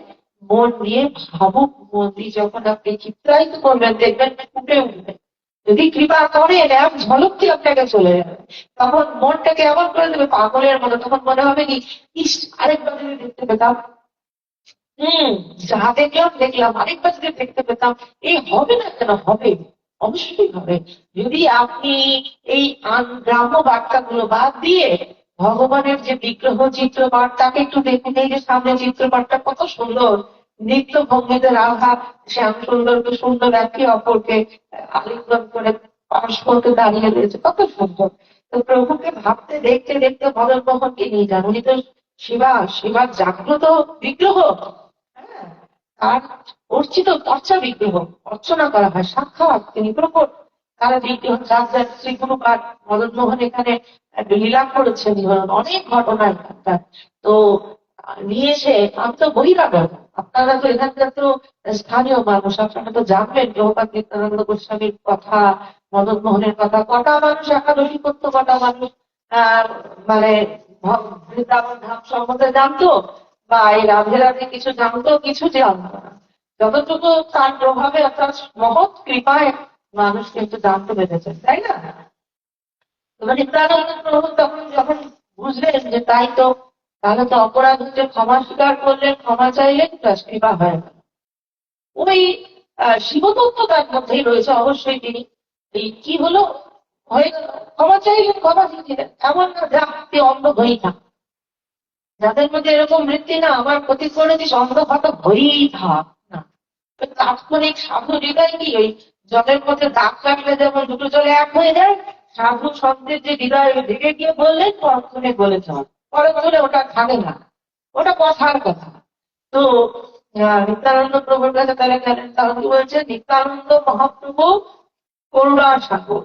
S1: মন নিয়ে ভাবুক মন দিয়ে যখন আপনি চিত্রায়িত করবেন, দেখবেন ফুটে উঠবে। যদি কৃপা করেন এক ঝলক দিয়ে আপনাকে চলে যাবে, তখন মনটাকে এমন করে দেবে পাগলের মতো, তখন মনে হবে কি, ইস আরেকবার যদি দেখতে পেতাম, যা দেখলাম দেখলাম, আরেকবার যদি দেখতে পেতাম, এই হবে না কেন, হবে, অবশ্যই হবে। যদি আপনি এই গ্রাম্য বার্তাগুলো বাদ দিয়ে ভগবানের যে বিগ্রহ চিত্রপাট তাকে একটু দেখুন, এই যে সামনে চিত্রপাটটা কত সুন্দর, নৃত্য ভঙ্গিতে রাধা শ্যাম সুন্দরকে সুন্দর একে অপরকে আলিঙ্গন করে পারস্পরকে দাঁড়িয়ে রয়েছে, কত সুন্দর। তো প্রভুকে ভাবতে দেখতে দেখতে মদন মোহনকে নিয়ে যান, উনি তো শিবার জাগ্রত বিগ্রহ, হ্যাঁ, আর অর্চিত অর্চা বিগ্রহ, অর্চনা করা হয়, সাক্ষাৎ তিনি প্রকট, তারা বিগ্রহ যার যার শ্রী গুরুপাদ মদন মোহন এখানে লীলা করেছেন, অনেক ঘটনা এখানকার। তো নিয়ে এসে আমি তো বহিরাগত, আপনারা তো এখানকার তো স্থানীয় মানুষ, আপনারা তো জানবেন প্রভুপাদ নিত্যানন্দ গোস্বামীর কথা, মদন মোহনের কথা, কটা মানুষ একাদশী করতো, কটা মানুষ মানে বৃন্দাবন ধাম সম্বন্ধে জানতো, বা এই রাধে রাধে কিছু জানতো, কিছু জানতো না। যতটুকু তার প্রভাবে অর্থাৎ মহৎ কৃপায় মানুষ কিন্তু জানতে পেরেছেন, তাই না? নিত্যানন্দ প্রভু তখন যখন বুঝলেন যে তাই তো, তাহলে তো অপরাধ হচ্ছে, ক্ষমা স্বীকার করলেন, ক্ষমা চাইলেন, ব্যাস কৃপা হয়ে গেল। ওই শিবতত্ত্ব তার মধ্যেই রয়েছে, অবশ্যই তিনি এই কি হলো হয়ে গেল, ক্ষমা চাইলেন, ক্ষমা দিয়ে দিলেন, এমন না যা তুই অন্ধ হয়েই থাক, যাদের মধ্যে এরকম বৃত্তি না, আমার ক্ষতি করে দিস অন্ধ কথা হয়েই থাক না, তাৎক্ষণিক সাধু হৃদয় কি, ওই জলের মধ্যে দাগ কাটলে যেমন দুটো জলে এক হয়ে যায়, সাধু সন্তের যে হৃদয় ঢেকে গিয়ে বললেন তৎক্ষণে বলে চল, পরে বলে ওটা থাকে না, ওটা কথার কথা। তো নিত্যানন্দ প্রভুর কাছে তারা গেলেন, তারা কি বলছে, নিত্যানন্দ মহাপ্রভু করুণা সাগর,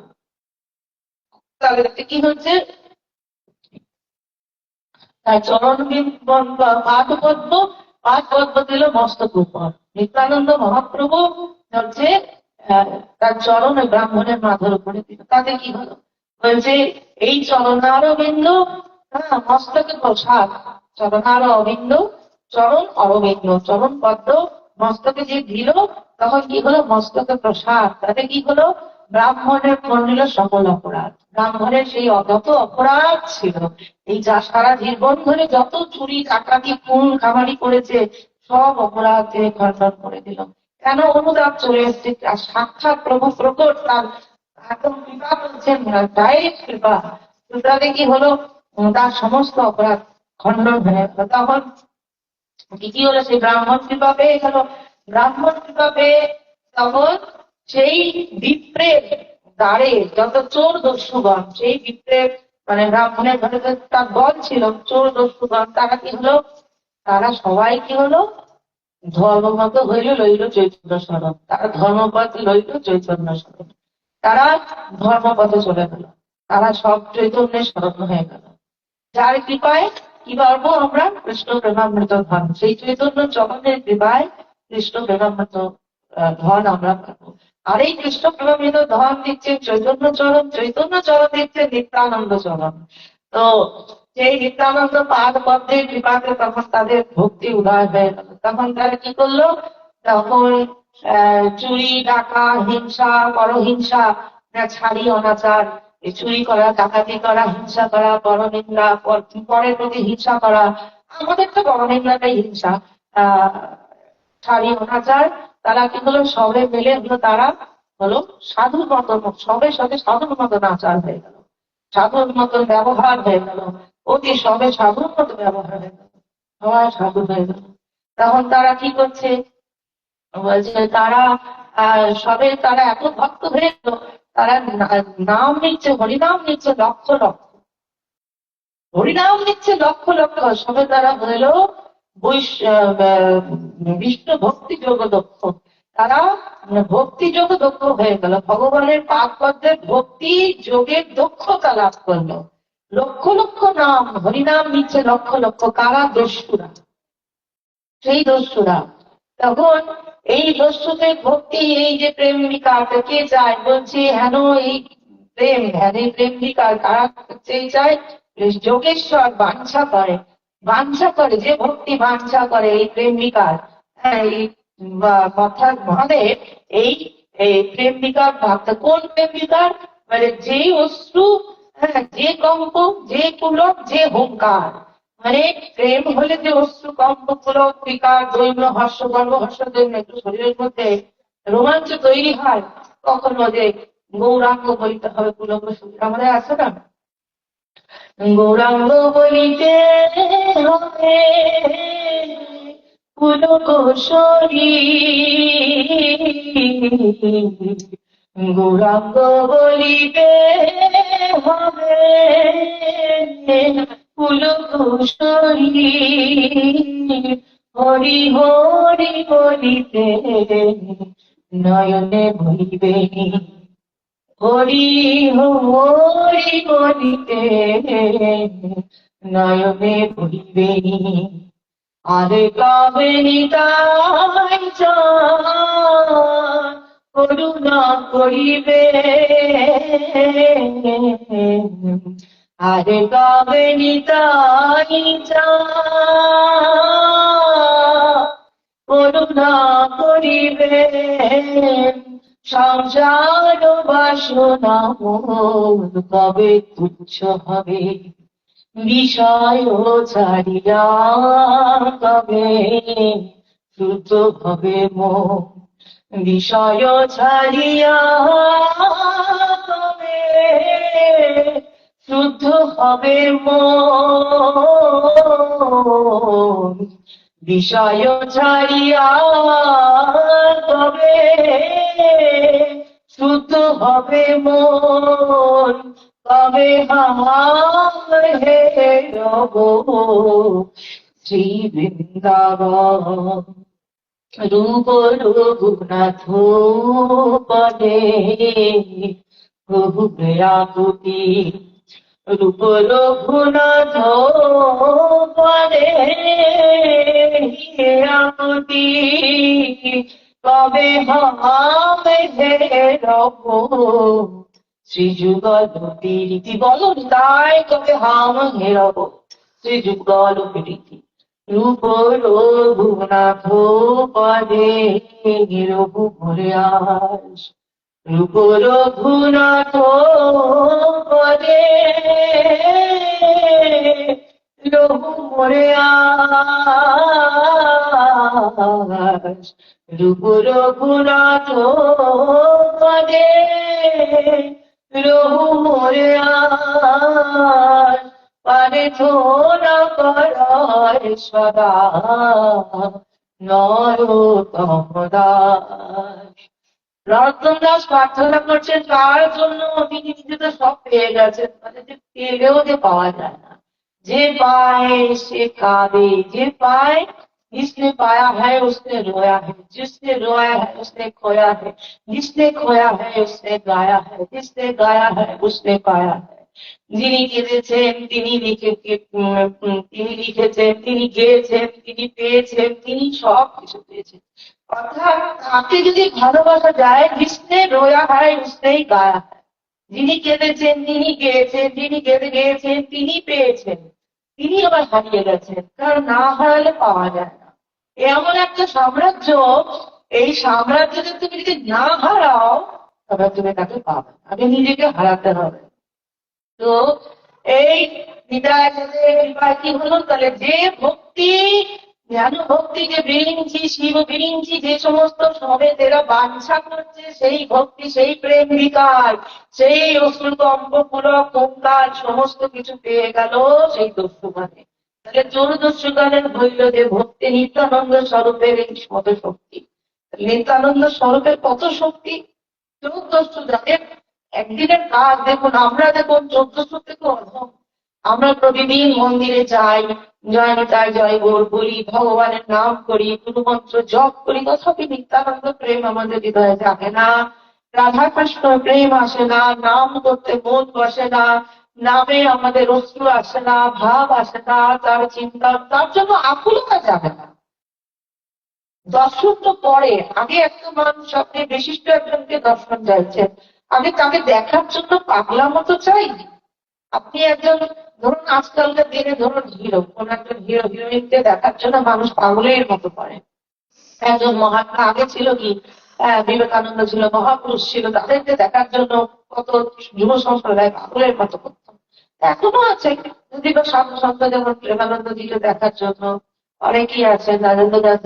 S1: তাহলে কি হচ্ছে, তার চরণ পাদ পদ্ম, পাদ পদ্ম দিল মস্তক উপর, নিত্যানন্দ মহাপ্রভু হচ্ছে তার চরণ ব্রাহ্মণের মাথার উপরে দিল, তাতে কি হলো, বলছে এই চরণার অবিন্দ, হ্যাঁ মস্তকে প্রসাদ, চরণার অবিন্দ, চরণ অরবিন্দ, চরণ পদ্ম মস্তকে যে দিল, তখন কি হলো, মস্তকে প্রসাদ, তাতে কি হলো, ব্রাহ্মণের মন্ডিল সকল অপরাধ, ব্রাহ্মণের সেই যত অপরাধ ছিল, এই যা সারা জীবন ধরে যত চুরি ডাকাতি খুন খামারি করেছে, সব অপরাধ তিনি খণ্ডন করে দিল। কেন, অনুতাপ চলে এসছে, আর সাক্ষাৎ প্রভু প্রকট, তার একদম কৃপা করছেন, ডাইরেক্ট কৃপা, কৃপাতে কি হলো, তার সমস্ত অপরাধ খণ্ডন হয়ে গেল। তখন কি হলো, সেই ব্রাহ্মণ কৃপা পেয়ে গেল, ব্রাহ্মণ কৃপা পেয়ে তখন সেই বিপ্রের দ্বারে যত চোর দস্যুগণ, সেই বিপ্রের মানে ব্রাহ্মণের ঘরে তার দল ছিল চোর দস্যুগণ, তারা কি হলো, তারা সবাই কি হলো, ধর্মমত হইল লইল চৈতন্য স্মরণ, তারা ধর্মপথ লইল চৈতন্য স্মরণ, তারা ধর্মপথে চলে গেল, তারা সব চৈতন্যের স্মরণ হয়ে গেল। যার কৃপায় কি পারবো আমরা, কৃষ্ণ প্রেমামৃত ধন, সেই চৈতন্য চরণের কৃপায় কৃষ্ণ প্রেমামৃত ধন আমরা পাবো। আর এই কৃষ্ণ প্রেমামৃত ধন দিচ্ছে চৈতন্য চরণ, চৈতন্য চরণ দিচ্ছে নিত্যানন্দ চরণ। তো সেই নিত্যানন্দ পাদ পদ্মের কৃপাতে তখন তাদের ভক্তি উদয় হয়ে গেল। তখন তারা কি করলো, তখন চুরি ডাকা হিংসা পরহিংসা, ছাড়ি অনাচার, চুরি করা, ডাকাতি করা, হিংসা করা, পরনিন্দা, পরের প্রতি হিংসা করা, আমাদের তো পরনিন্দাটাই হিংসা, ছাড়ি অনাচার, তারা কি হলো, সবে মিলে হলো তারা হলো সাধুর মতন, সবের সাথে সাধুর মতন আচার হয়ে গেল, সাধুর মতন ব্যবহার হয়ে গেল, অতি সবে সাধুর মতো ব্যবহার হয়ে গেল, সবাই সাধু হয়ে গেল। তখন তারা কি করছে, বলছে তারা সবে তারা এত ভক্ত হয়ে গেল, তারা নাম নিচ্ছে, হরিনাম নিচ্ছে লক্ষ লক্ষ, হরিনাম নিচ্ছে লক্ষ লক্ষ, সবে তারা হইল বিষ্ণু ভক্তি যোগ দক্ষ। তারা ভক্তি যোগ দক্ষ হয়ে গেল, ভগবানের পাদ পদ্মের ভক্তি যোগের দক্ষতা লাভ করলো। লক্ষ লক্ষ নাম হরিনাম নিচ্ছে লক্ষ লক্ষ, কারা? দস্যুরা, সেই দস্যুরা। তখন এই দস্যুদের ভক্তি, এই যে প্রেমিকা কে চায়, বলছে হেন এই প্রেম, হ্যান এই প্রেমিকা কারা চায়? যোগেশ্বর বাঞ্ছা করে, বাঞ্ছা করে, যে ভক্তি বাঞ্ছা করে এই প্রেমিকার, হ্যাঁ এই কথার মানে এই প্রেমিকার ভক্ত। কোন প্রেমিকার? মানে যে অশ্রু, হ্যাঁ যে কম্প, যে পুলক, যে হুঙ্কার, মানে প্রেম হলে যে অশ্রু কম্প পুলক বিকার দৈন্য হর্ষ গর্ব হর্ষ দৈন্য একটু শরীরের মধ্যে রোমাঞ্চ তৈরি হয়, কখনো যে গৌরাঙ্গ বলিতে হবে পুলক শরীর আমাদের আছে না, গৌরাঙ্গ বলিতে হবে পুলক শরীর, গৌরাঙ্গ বলিতে হবে পুলক শরীর, হরি হরি বলিতে নয়নে বলিবে, হরি হরি বলিতে নয়নে বলিবে, আরে কবে নিতাই করুণা করিবে, আরে কবে নিতাই করুণা করিবে, সংসার বাসনা মোর কবে তুচ্ছ হবে, বিষয় ছাড়িয়া কবে শুদ্ধ হবে মন, বিষয় ছাড়িয়া কবে শুদ্ধ হবে মন, বিষয় ছাড়িয়া কবে শুদ্ধ হবে মন, কবে হার হে রব শ্রী বৃন্দাবন, রূপ রঘুনাথ পদে প্রভু ব্যাকুতি, রূপ রঘুনাথ পদে আকুতি, কবে হবে হে রব শ্রী যুগল প্রীতি, বলো তাই কবে হাম হে রব শ্রী যুগল প্রীতি, রূপ রঘুনাথ পদে রঘু ভরে আস, রূপ রঘুনাথ পদে রঘু ভরে আস, রূপ রঘুনাথ পদে রঘু ভরে আস, পারে থোড়া করায় সদা নরোত্তম দাস। নরোত্তম দাস প্রার্থনা করছেন কার জন্য? তিনি নিজে তো সব পেয়ে গেছেন, মানে যে পেলেও যে পাওয়া যায় না, যে পায় সে কাঁদে, যে পায় जिसने पाया है उसने रोया है, जिसने रोया है उसने खोया है, जिसने खोया है उसने गाया है, जिसने गाया है उसने पाया है। যিনি কেঁদেছেন তিনি তিনি লিখেছেন, তিনি গেয়েছেন, তিনি পেয়েছেন, তিনি সব কিছু পেয়েছেন। অর্থাৎ তাকে যদি ভালোবাসা যায়, जिसने रोया है उसने गाया है, যিনি কেঁদেছেন তিনি গেয়েছেন, যিনি গেয়েছেন তিনি পেয়েছেন, তিনি আবার হারিয়ে গেছেন, কারণ না হারালে পাওয়া যায় না। এমন একটা সাম্রাজ্য, এই সাম্রাজ্য তুমি যদি না হারাও তবে তুমি তাকে পাবে, আগে নিজেকে হারাতে হবে। তো এই বিদায় কৃপায় কি হলো, তাহলে যে ভক্তি জ্ঞান ভক্তিকে বিরিঞ্চি শিব বিরিঞ্চি, যে সমস্ত সবেতেরা বাঞ্ছা করছে সেই ভক্তি, সেই প্রেম বিকার, সেই অশ্রুকম্প পুলক ওঙ্কার সমস্ত কিছু পেয়ে গেল সেই দস্যুগানে। তাহলে চতুর্দস্যুগানের হইল যে ভক্তি নিত্যানন্দ স্বরূপের এই কত শক্তি, নিত্যানন্দ স্বরূপের কত শক্তি। চতুর্দস্যু যাদের একদিনের কাজ দেখুন, আমরা দেখুন 1400 থেকে অধম। আমরা প্রতিদিন মন্দিরে যাই, জয় নিতাই জয় গৌর বলি, ভগবানের নাম করি, গুরুমন্ত্র জপ করি, তথাপি নিত্যানন্দ প্রেম আমাদের হৃদয়ে জাগে না, রাধা কৃষ্ণ প্রেম আসে না, নাম করতে মন বসে না, নামে আমাদের অশ্রু আসে না, ভাব আসে না, তার চিন্তা, তার জন্য আকুলতা জাগে না। দর্শন তো পরে, আগে একটা মানুষ, আপনি বিশিষ্ট একজনকে দর্শন চাইছেন, আগে তাকে দেখার জন্য পাগলা মতো চাই। আপনি একজন, ধরুন আজকালকার দিনে ধরুন হিরো, কোন একজন হিরো হিরোইনকে দেখার জন্য মানুষ পাগলের মতো করে। একজন মহাত্মা আগে ছিল কি, বিবেকানন্দ ছিল, মহাপুরুষ ছিল, তাদেরকে দেখার জন্য কত যুব সম্প্রদায় পাগলের মতো করতাম। এখনো আছে, যদি বা সাধু সন্ত যেমন প্রেমানন্দ জিকে দেখার জন্য অনেকেই আছে, নরেন্দ্র দাস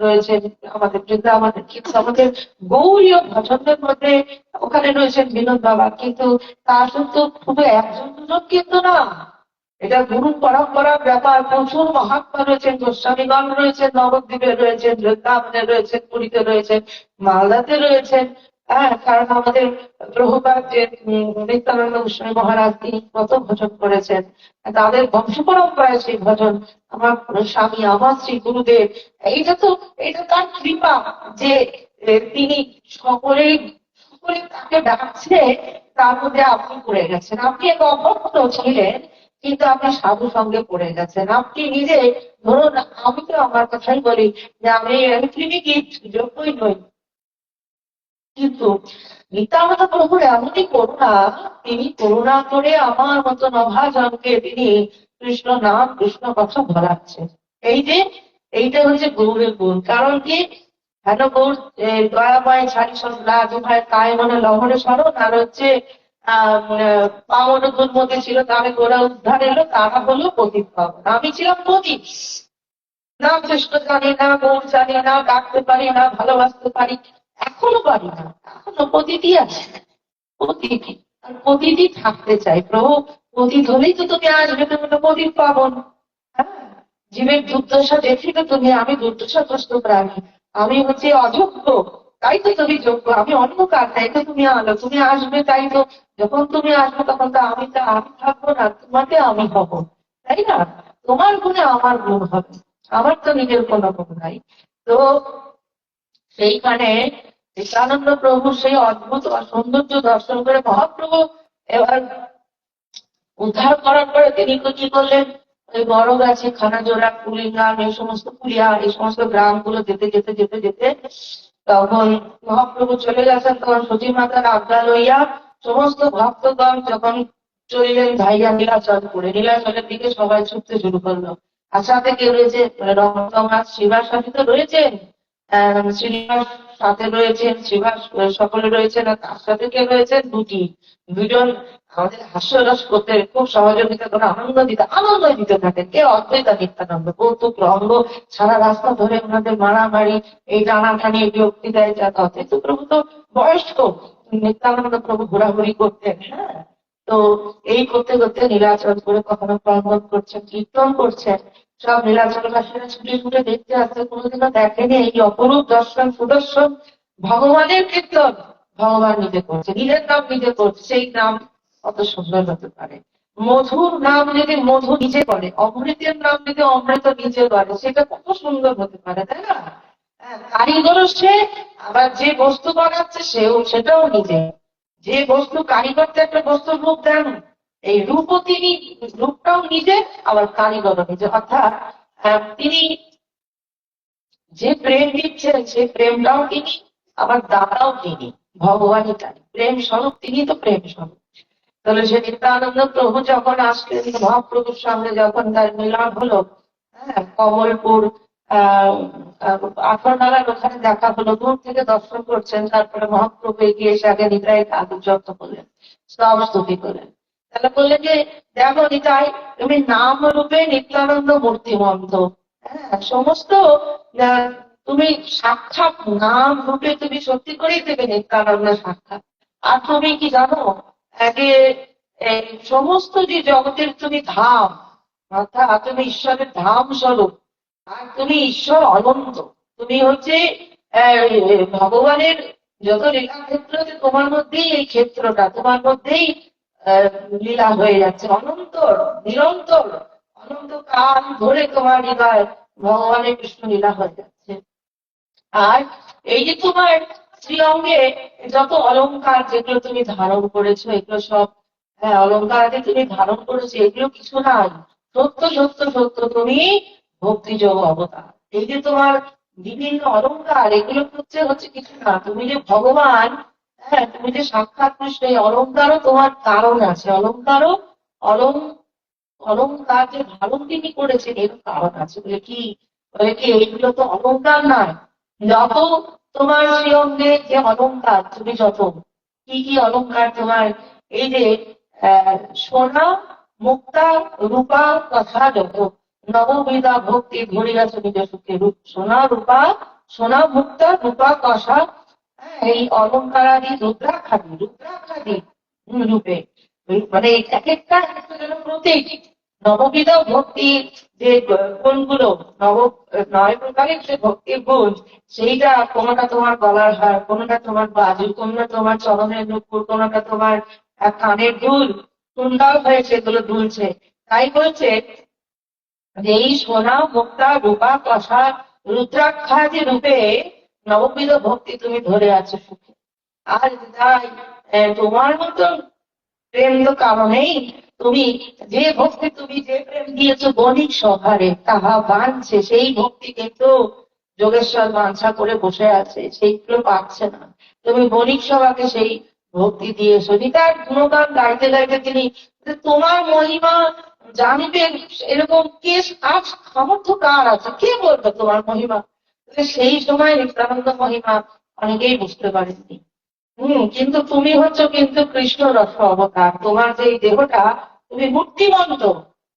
S1: রয়েছেন আমাদের বৃন্দাবনের, কিন্তু আমাদের গৌরীয় ভজনদের মধ্যে ওখানে রয়েছেন বিনোদ বাবা, কিন্তু তার কিন্তু শুধু একজন দুজন কিন্তু না, এটা গুরু পরম্পরার ব্যাপার। প্রচুর মহাত্মা রয়েছেন, গোস্বামীগণ রয়েছেন, নবদ্বীপে রয়েছেন, বৃন্দাবনে রয়েছেন, পুরীতে রয়েছেন, মালদাতে রয়েছেন। হ্যাঁ, কারণ আমাদের প্রভুপাদ যে নিত্যানন্দ গোস্বামী মহারাজ, তিনি কত ভজন করেছেন, তাদের বংশ পরম্পরায় সেই ভজন। আমার স্বামী, আমার শ্রী গুরুদেব, এটা তার কৃপা যে তিনি সকলেই সকলে তাকে ডাকছে, তার মধ্যে আপনি পড়ে গেছেন। আপনি এক অভক্ত ছিলেন, কিন্তু আপনি সাধু সঙ্গে পড়ে গেছেন। আপনি নিজে ধরুন, আমি তো আমার কথাই বলি যে আমি ক্লিনিক যোগ্যই নই, কিন্তু নিত্যানন্দ প্রভুর এমনই করুণা, তিনি করুণা করে আমার মতন অভাজনকে তিনি কৃষ্ণ নাম কৃষ্ণ কথা বলাচ্ছেন। এইটা হচ্ছে গৌরের গুণ। কারণ কি, হেন গৌর দয়াময় ছাড়ি সব লাজ ভাই কায় মনে লহরে স্মরণ, আর হচ্ছে পাওন দুর্মতি ছিল, তাহলে গোরা উদ্ধার এলো, তারা হলো পতিত পাবন। আমি ছিলাম পতিত, না কৃষ্ণ জানি না, গৌর জানি না, ডাকতে পারি না, ভালোবাসতে পারি, এখনো পারি না, এখনো পতিতি আছে, পতিতি। আর পতিতি থাকতে চাই। প্রভু পতিত হলেই তো তুমি আসবে, তুমি তো পতিত পাবন। হ্যাঁ, জীবের দুর্দশা দেখি তো তুমি, আমি দুর্দশাগ্রস্ত প্রাণী, আমি হচ্ছে অযোগ্য, তাই তো তুমি যোগ্য, আমি অন্ধকার, তাই তো তুমি আলো, তুমি আসবে, তাই তো যখন তুমি আসবে তখন তো আমি থাকবো না, তোমাকে আমি হব, তাই না? তোমার গুণে আমার গুণ হবে, আমার তো নিজের কোনো গুণ নাই। তো সেইখানে নিত্যানন্দ প্রভু সেই অদ্ভুত সৌন্দর্য দর্শন করে মহাপ্রভু এবার উদ্ধার করার পরে তিনি কি করলেন, ওই বড় গাছে খানাজোড়া, কুলিগ্রাম, এই সমস্ত কুলিয়া, এই সমস্ত গ্রামগুলো যেতে যেতে যেতে যেতে তখন মহাপ্রভু চলে গেছেন, তখন সতী মাতার আজ্ঞা লইয়া সমস্ত ভক্তগণ যখন চলিলেন ধাইয়া নীলাচল করে, নীলাচলের দিকে সবাই ছুটতে শুরু করলো। আর সাথে কেউ রয়েছে রমনাথ শ্রীবাস সাথে তো রয়েছেন, শ্রীনিবাস সাথে রয়েছেন, শ্রীবাস সকলে রয়েছেন, আর তার সাথে কে রয়েছেন, দুজন আমাদের হাস্যরস করতে খুব সহযোগিতা করে আনন্দ দিতে থাকেন। কে, অদ্বৈতা নিত্যানন্দ। কৌতুক রঙ্গ, সারা রাস্তা ধরে ওনাদের মারামারি, এই টানাটানি, এই বিরক্তি দেয় যা। অদ্বৈত প্রভু তো বয়স্ক, নিত্যানন্দ প্রভু ঘোরাঘুরি করতেন। হ্যাঁ, তো এই করতে করতে নীলাচল করে কখনো প্রঙ্গন করছেন, কীর্তন করছেন, সব নীলাচলবাসীরা ছুটে ছুটে দেখতে আসছে, কোনোদিনও দেখেনি এই অপরূপ দর্শন সুদর্শন ভগবানের কীর্তন। ভগবান নিজে করছে, নিজের নাম নিজে করছে, সেই নাম কত সুন্দর হতে পারে। মধুর নাম যদি মধু নিজে করে, অমৃতের নাম যদি অমৃত নিজে করে, সেটা কত সুন্দর হতে পারে, তাই না? কারিগরও সে, আবার যে বস্তু বানাচ্ছে সেটাও নিজে। যে বস্তু কারিগরকে একটা বস্তুর রূপ দেন, এই রূপও তিনি, রূপটাও নিজে, আবার কারিগরও নিজে। অর্থাৎ তিনি যে প্রেম দিচ্ছেন সেই প্রেমটাও তিনি, আবার দাতাও তিনি, ভগবানই তাই প্রেম স্বরূপ, তিনি তো প্রেম স্বরূপ। তাহলে সে নিত্যানন্দ প্রভু যখন আসলেন, মহাপ্রভুর সঙ্গে যখন তার মিলন হলো, হ্যাঁ, কমলপুর আঠারনালার ওখানে দেখা হলো, দূর থেকে দর্শন করছেন, তারপরে মহাপ্রভু এগিয়ে এসে আগে নিতাই আদর যত্ন করলেন, স্তব স্তুতি করলেন। তাহলে বললেন যে দেখো নিতাই, তুমি নাম রূপে নিত্যানন্দ মূর্তিমন্ত, হ্যাঁ, সমস্ত আহ, তুমি সাক্ষাৎ নাম রূপে তুমি সত্যি করেই দেবে নিত্যানন্দ সাক্ষাৎ। আর তুমি কি জানো, যে এই সমস্ত যে জগতের তুমি ধাম, অর্থাৎ তুমি ঈশ্বরের ধাম স্বরূপ, আর তুমি ঈশ্বর অনন্ত। তুমি হচ্ছে ভগবানের যত লীলা ক্ষেত্র আছে, তোমার মধ্যেই এই ক্ষেত্রটা, তোমার মধ্যেই আহ, লীলা হয়ে যাচ্ছে অনন্তর, নিরন্তর, অনন্ত কাল ধরে তোমার হৃদয় ভগবানের কৃষ্ণ লীলা হয়ে যাচ্ছে। আর এই যে তোমার শ্রীঅঙ্গে যত অলংকার যেগুলো তুমি ধারণ করেছো, এগুলো সব অলংকার আদি তুমি ধারণ করেছো, এগুলো কিছু নাই, সত্য সত্য সত্য তুমি ভক্তিযোগ অবতার। এই যে তোমার বিভিন্ন অলংকার, এগুলো হচ্ছে হচ্ছে কিছু না, তুমি যে ভগবান, হ্যাঁ, তুমি যে সাক্ষাৎ কৃষ্ণ, এই অলংকারও তোমার কারণ আছে, অলংকারও অলং অলংকার যে ধারণ তিনি করেছেন এর কারণ আছে। বলে কি এইগুলো তো অলংকার নয়, যত তোমার শ্রীঅঙ্গে যে অলংকার, তুমি যত কি কি অলংকার তোমার, এই যে সোনা, মুক্তা, রূপা, কথা যত নববিধা ভক্তি ধরিয়া চলিতে সুখে রূপ, সোনা রূপা, সোনা মুক্তা রূপা কষা, এই অলংকারাদি রুদ্রাক্ষাদি রূপে, মানে এক একটা যেন প্রতীক। নববিধা ভক্তির যে গুণগুলো, নয় প্রকারের যে ভক্তির গুণ, সেইটা কোনোটা তোমার গলার হার, কোনোটা তোমার বাজু, কোনোটা তোমার চরণের নুপুর, কোনোটা তোমার কানের দুল, কুণ্ডল হয়ে সেগুলো দুলছে। তাই বলছে যে এই সোনা, মুক্তা, রূপা, কষা, রুদ্রাক্ষাদি রূপে নববিধ ভক্তি তুমি ধরে আছো সুখে। আর তাই তোমার মতন প্রেম তো কারণেই তুমি, যে ভক্তি তুমি যে প্রেম দিয়েছো বণিক সভারে, তাহা বাঁধছে, সেই ভক্তি কিন্তু যোগেশ্বর বাঞ্ছা করে বসে আছে, সেইগুলো পাচ্ছে না। তুমি বণিক সভাকে সেই ভক্তি দিয়েছো, তার গুণগান গাইতে গাইতে তিনি, তোমার মহিমা জানিবেন এরকম কে, আজ সামর্থ্য কার আছে, কে বলবে তোমার মহিমা? সেই সময় নিত্যানন্দ মহিমা অনেকেই বুঝতে পারেননি। কিন্তু তুমি হচ্ছে কিন্তু কৃষ্ণ রস অবতার, তোমার যে দেহটা, তুমি মূর্তিমন্ত,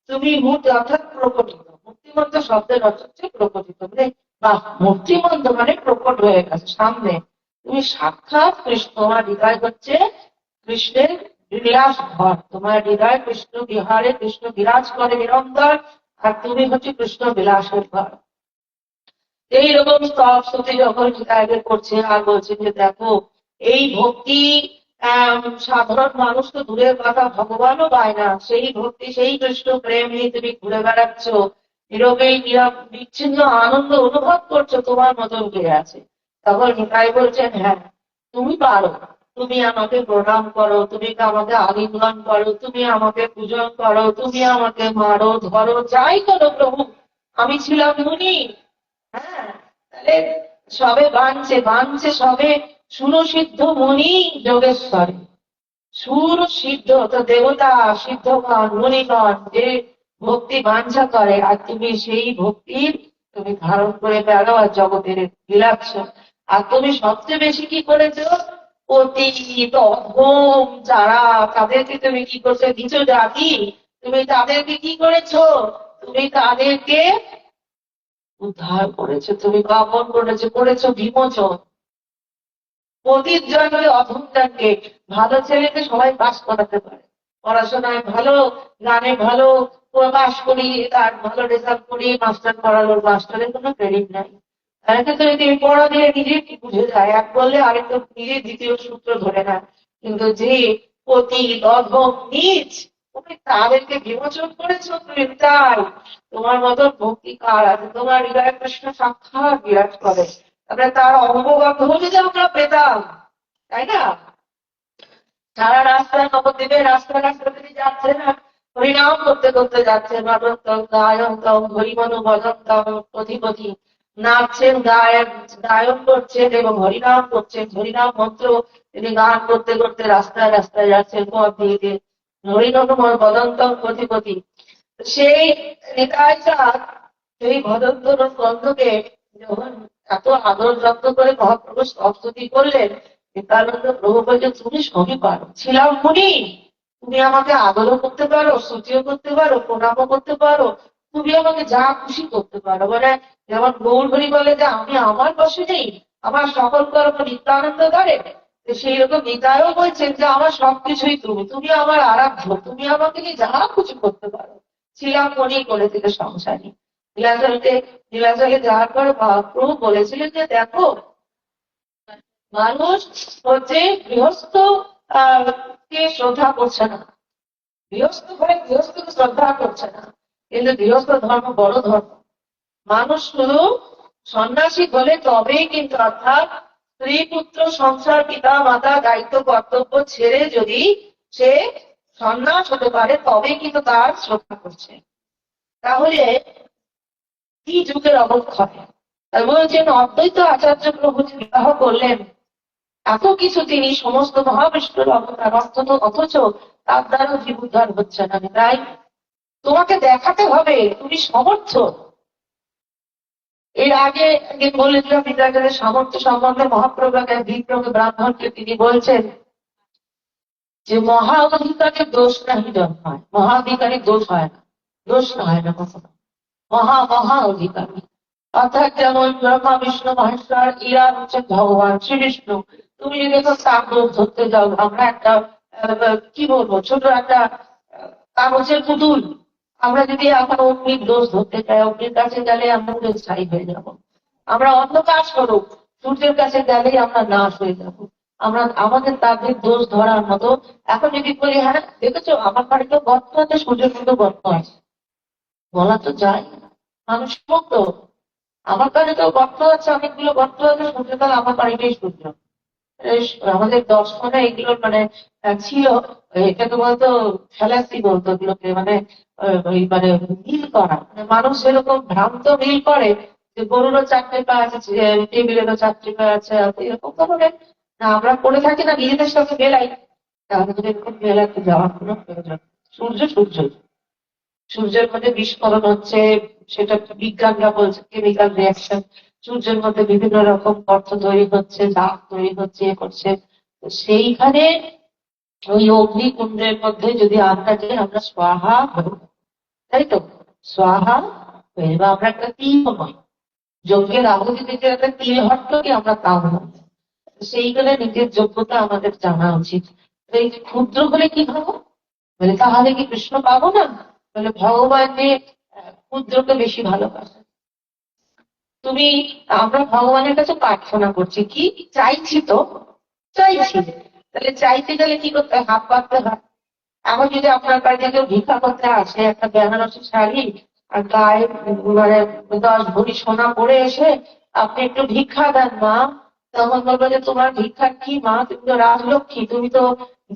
S1: তুমি মূর্তি অর্থাৎ প্রকটিত, মূর্তিমন্ত শব্দের অর্থ হচ্ছে প্রকটিত, মানে বা মূর্তিমন্ত মানে প্রকট হয়ে গেছে সামনে, তুমি সাক্ষাৎ কৃষ্ণ, তোমার হৃদয় হচ্ছে কৃষ্ণের বিলাস ঘর, তোমার হৃদয় কৃষ্ণ বিহারে কৃষ্ণ বিরাজ করে নিরন্তর, আর তুমি হচ্ছে কৃষ্ণ বিলাসের ঘর। এইরকম স্তব স্তুতি যখন গীতায় করছে, আর বলছেন যে দেখো এই ভক্তি সাধারণ মানুষ তো দূরের কথা, ভগবানও পায় না, সেই ভক্তি সেই কৃষ্ণ প্রেম নিয়ে তুমি ঘুরে বেড়াচ্ছ, নীরবে বিচ্ছিন্ন আনন্দ অনুভব করছো, তোমার মতন কে আছে? তখন নিতাই বলছেন হ্যাঁ তুমি পারো, তুমি আমাকে প্রণাম করো, তুমি আমাকে আলিঙ্গন করো, তুমি আমাকে পূজন করো, তুমি আমাকে মারো ধরো, যাই করো প্রভু, আমি ছিলাম মুনি। হ্যাঁ, তাহলে সবে বাঁধছে সবে সুরসিদ্ধ মুনি যোগেশ্বরে, সুর সিদ্ধ তো দেবতা, সিদ্ধগণ, মুনিগণ যে ভক্তি বাঞ্ছা করে, আর তুমি সেই ভক্তির তুমি ধারণ করে বেড়াও আর জগতের বিলাচ্ছ। আর তুমি সবচেয়ে বেশি কি করেছো? পতিত অধম যারা, তাদেরকে তুমি কি করছো? নিচু জাতি, তুমি তাদেরকে কি করেছো? তুমি তাদেরকে উদ্ধার করেছো, তুমি পাবন করেছো, করেছো বিমোচন। পতিত জন্মে অধম জানকে, ভালো ছেলেকে সবাই পাস করাতে পারে, পড়াশোনায় ভালো, গানে ভালো, পাস করি, তার ভালো রেজাল্ট করি, মাস্টার পড়ালোর, মাস্টারের কোনো ক্রেডিট নাই। কিন্তু তুমি পড়া দিয়ে নিজে কি বুঝে যায়, এক বললে আরেকটা নিজে দ্বিতীয় সূত্র ধরে না। কিন্তু যে পতিত অধম নিচ, তুমি তাদেরকে বিমোচন করেছো, তুমি তাই তোমার মতন ভক্তি কার আছে? তোমার হৃদয় কৃষ্ণ সাক্ষাৎ বিরাজ করে, তাহলে তার অঙ্গগত হলে যে আমরা পেতাম, তাই না? সারা রাস্তায় নবদ্বীপের রাস্তা তিনি যাচ্ছেন না, হরিনাম করতে করতে যাচ্ছেন, ভজন্তম গায়ন্তম হরিমনু ভজন্তম অধিপতি, নাচছেন, গায়ন করছেন এবং হরিনাম করছেন, হরিনাম মন্ত্র তিনি গান করতে করতে রাস্তায় রাস্তায় যাচ্ছেন পথ দিয়ে, হরিননু ভজন্তম অধিপতি। সেই নিতাই চাঁদ সেই ভজন্তর গ্রন্থকে যখন এত আদর যত্ন করে মহাপ্রভু স্তবস্তুতি করলেন, নিত্যানন্দ প্রভু বলছেন তুমি সবই পারো, ছিলাম মুনি, তুমি আমাকে আদরও করতে পারো, স্তুতিও করতে পারো, প্রণামও করতে পারো, তুমি আমাকে যা খুশি করতে পারো। মানে যেমন গৌরহরি বলে যে আমি আমার বশে নেই, আমার সকল কর্ম নিত্যানন্দ করে, সেই রকম নিতায়ও বলছেন যে আমার সবকিছুই তুমি, তুমি আমার আরাধ্য, তুমি আমাকে নিয়ে যা খুশি করতে পারো। ছিলাম মনেই করেছিল সংসারী। নীলাচলে যাওয়ার পর মহাপ্রভু বলেছিলেন যে দেখো, মানুষ হচ্ছে গৃহস্থ কে শ্রদ্ধা করছে না, গৃহস্থ ঘরে গৃহস্থকে শ্রদ্ধা করছে না, কিন্তু গৃহস্থ ধর্ম বড় ধর্ম। মানুষ শুধু সন্ন্যাসী হলে তবেই কিন্তু, অর্থাৎ স্ত্রী পুত্র সংসার পিতা মাতা দায়িত্ব কর্তব্য ছেড়ে যদি সে সন্ন্যাস হতে পারে তবেই কিন্তু তার শ্রদ্ধা করছে। তাহলে কি যুগের অবক্ষয়! তাই বলছেন অদ্বৈত আচার্য প্রভু বিবাহ করলেন, এত কিছু তিনি সমস্ত মহাবিষ্ণুর অবতার, অথচ তার দ্বারা জীব উদ্ধার হচ্ছে না। তাই তোমাকে দেখাতে হবে তুমি সমর্থ। এর আগে বলেছিলাম বিদ্যালয়ের সামর্থ্য সম্বন্ধে মহাপ্রভুকে বিপ্রভু ব্রাহ্মণকে তিনি বলছেন যে মহা অধিকারের দোষ নাহি জন্মায়, মহাধিকারীর দোষ হয় না, দোষ না হয় না কখনো, মহা অধিকারী। অর্থাৎ যেমন ব্রহ্মা বিষ্ণু মহেশ্বর ইরা হচ্ছেন ভগবান শ্রী বিষ্ণু। তুমি যদি এখন তাণ্ডব ধরতে যাও, আমরা একটা কি বলবো, ছোট একটা কাগজের পুতুল, আমরা যদি এখন অগ্নির দোষ ধরতে চাই, অগ্নির কাছে গেলে আমরা ছাই হয়ে যাব। আমরা অন্য কাজ করুক, সূর্যের কাছে গেলেই আমরা নাশ হয়ে যাব। আমরা আমাদের তাদের দোষ ধরার মতো এখন যদি বলি হ্যাঁ দেখেছো আমার বাড়িতে গর্ত আছে, সূর্যের মতো গর্ত আছে, বলা তো যায় না, মানুষ তো আমার বাড়িতেও গর্ত আছে, অনেকগুলো গর্ত আছে, সূর্য তাহলে আমার বাড়িটাই সূর্য। আমাদের দর্শনে এগুলো মানে ছিল, এটাকে বলতো ফ্যালাসি বলতো এগুলোকে, মানে মানে মিল করা, মানে মানুষ এরকম ভ্রান্ত মিল করে যে গরুরও চারটে পা আছে, টেবিলেরও চারটে পা আছে, এরকম ধরনের না আমরা করে থাকি না, নিজেদের সাথে মেলাই। তাহলে যদি এরকম মেলাতে যাওয়ার কোনো প্রয়োজন, সূর্য সূর্য, সূর্যের মধ্যে বিস্ফোরণ হচ্ছে, সেটা বিজ্ঞানরা বলছে কেমিক্যাল রিয়াকশন, সূর্যের মধ্যে বিভিন্ন রকম গর্ত তৈরি হচ্ছে, দাগ তৈরি হচ্ছে, এ করছে। সেইখানে ওই অগ্নিকুণ্ডের মধ্যে যদি আমরা যাই, আমরা স্বাহা হব, তাই তো? স্বাহা হয়ে বা আমরা একটা তিল নয়, যজ্ঞের আহুতি থেকে একটা তিল হট্ট কি আমরা তাও নয়। সেইগুলো নিজের যোগ্যতা আমাদের জানা উচিত। এই ক্ষুদ্র হলে কি হবো, বলে তাহলে কি কৃষ্ণ পাবো না? বলে ভগবান যে ক্ষুদ্রকে বেশি ভালোবাসে। তুমি আমরা ভগবানের কাছে প্রার্থনা করছি, কি চাইছি, তো চাইছি, তাহলে চাইতে গেলে কি করতে হয়? হাত পাততে হয়। এখন যদি আপনার বাড়িতে কেউ ভিক্ষা করতে আসে, একটা বেনারসি শাড়ি আর গায়ে মানে 10 ভরি সোনা পরে এসে আপনি একটু ভিক্ষা দেন মা, তখন বলবো যে তোমার ভিক্ষার কি মা, তুমি তো রাজলক্ষ্মী, তুমি তো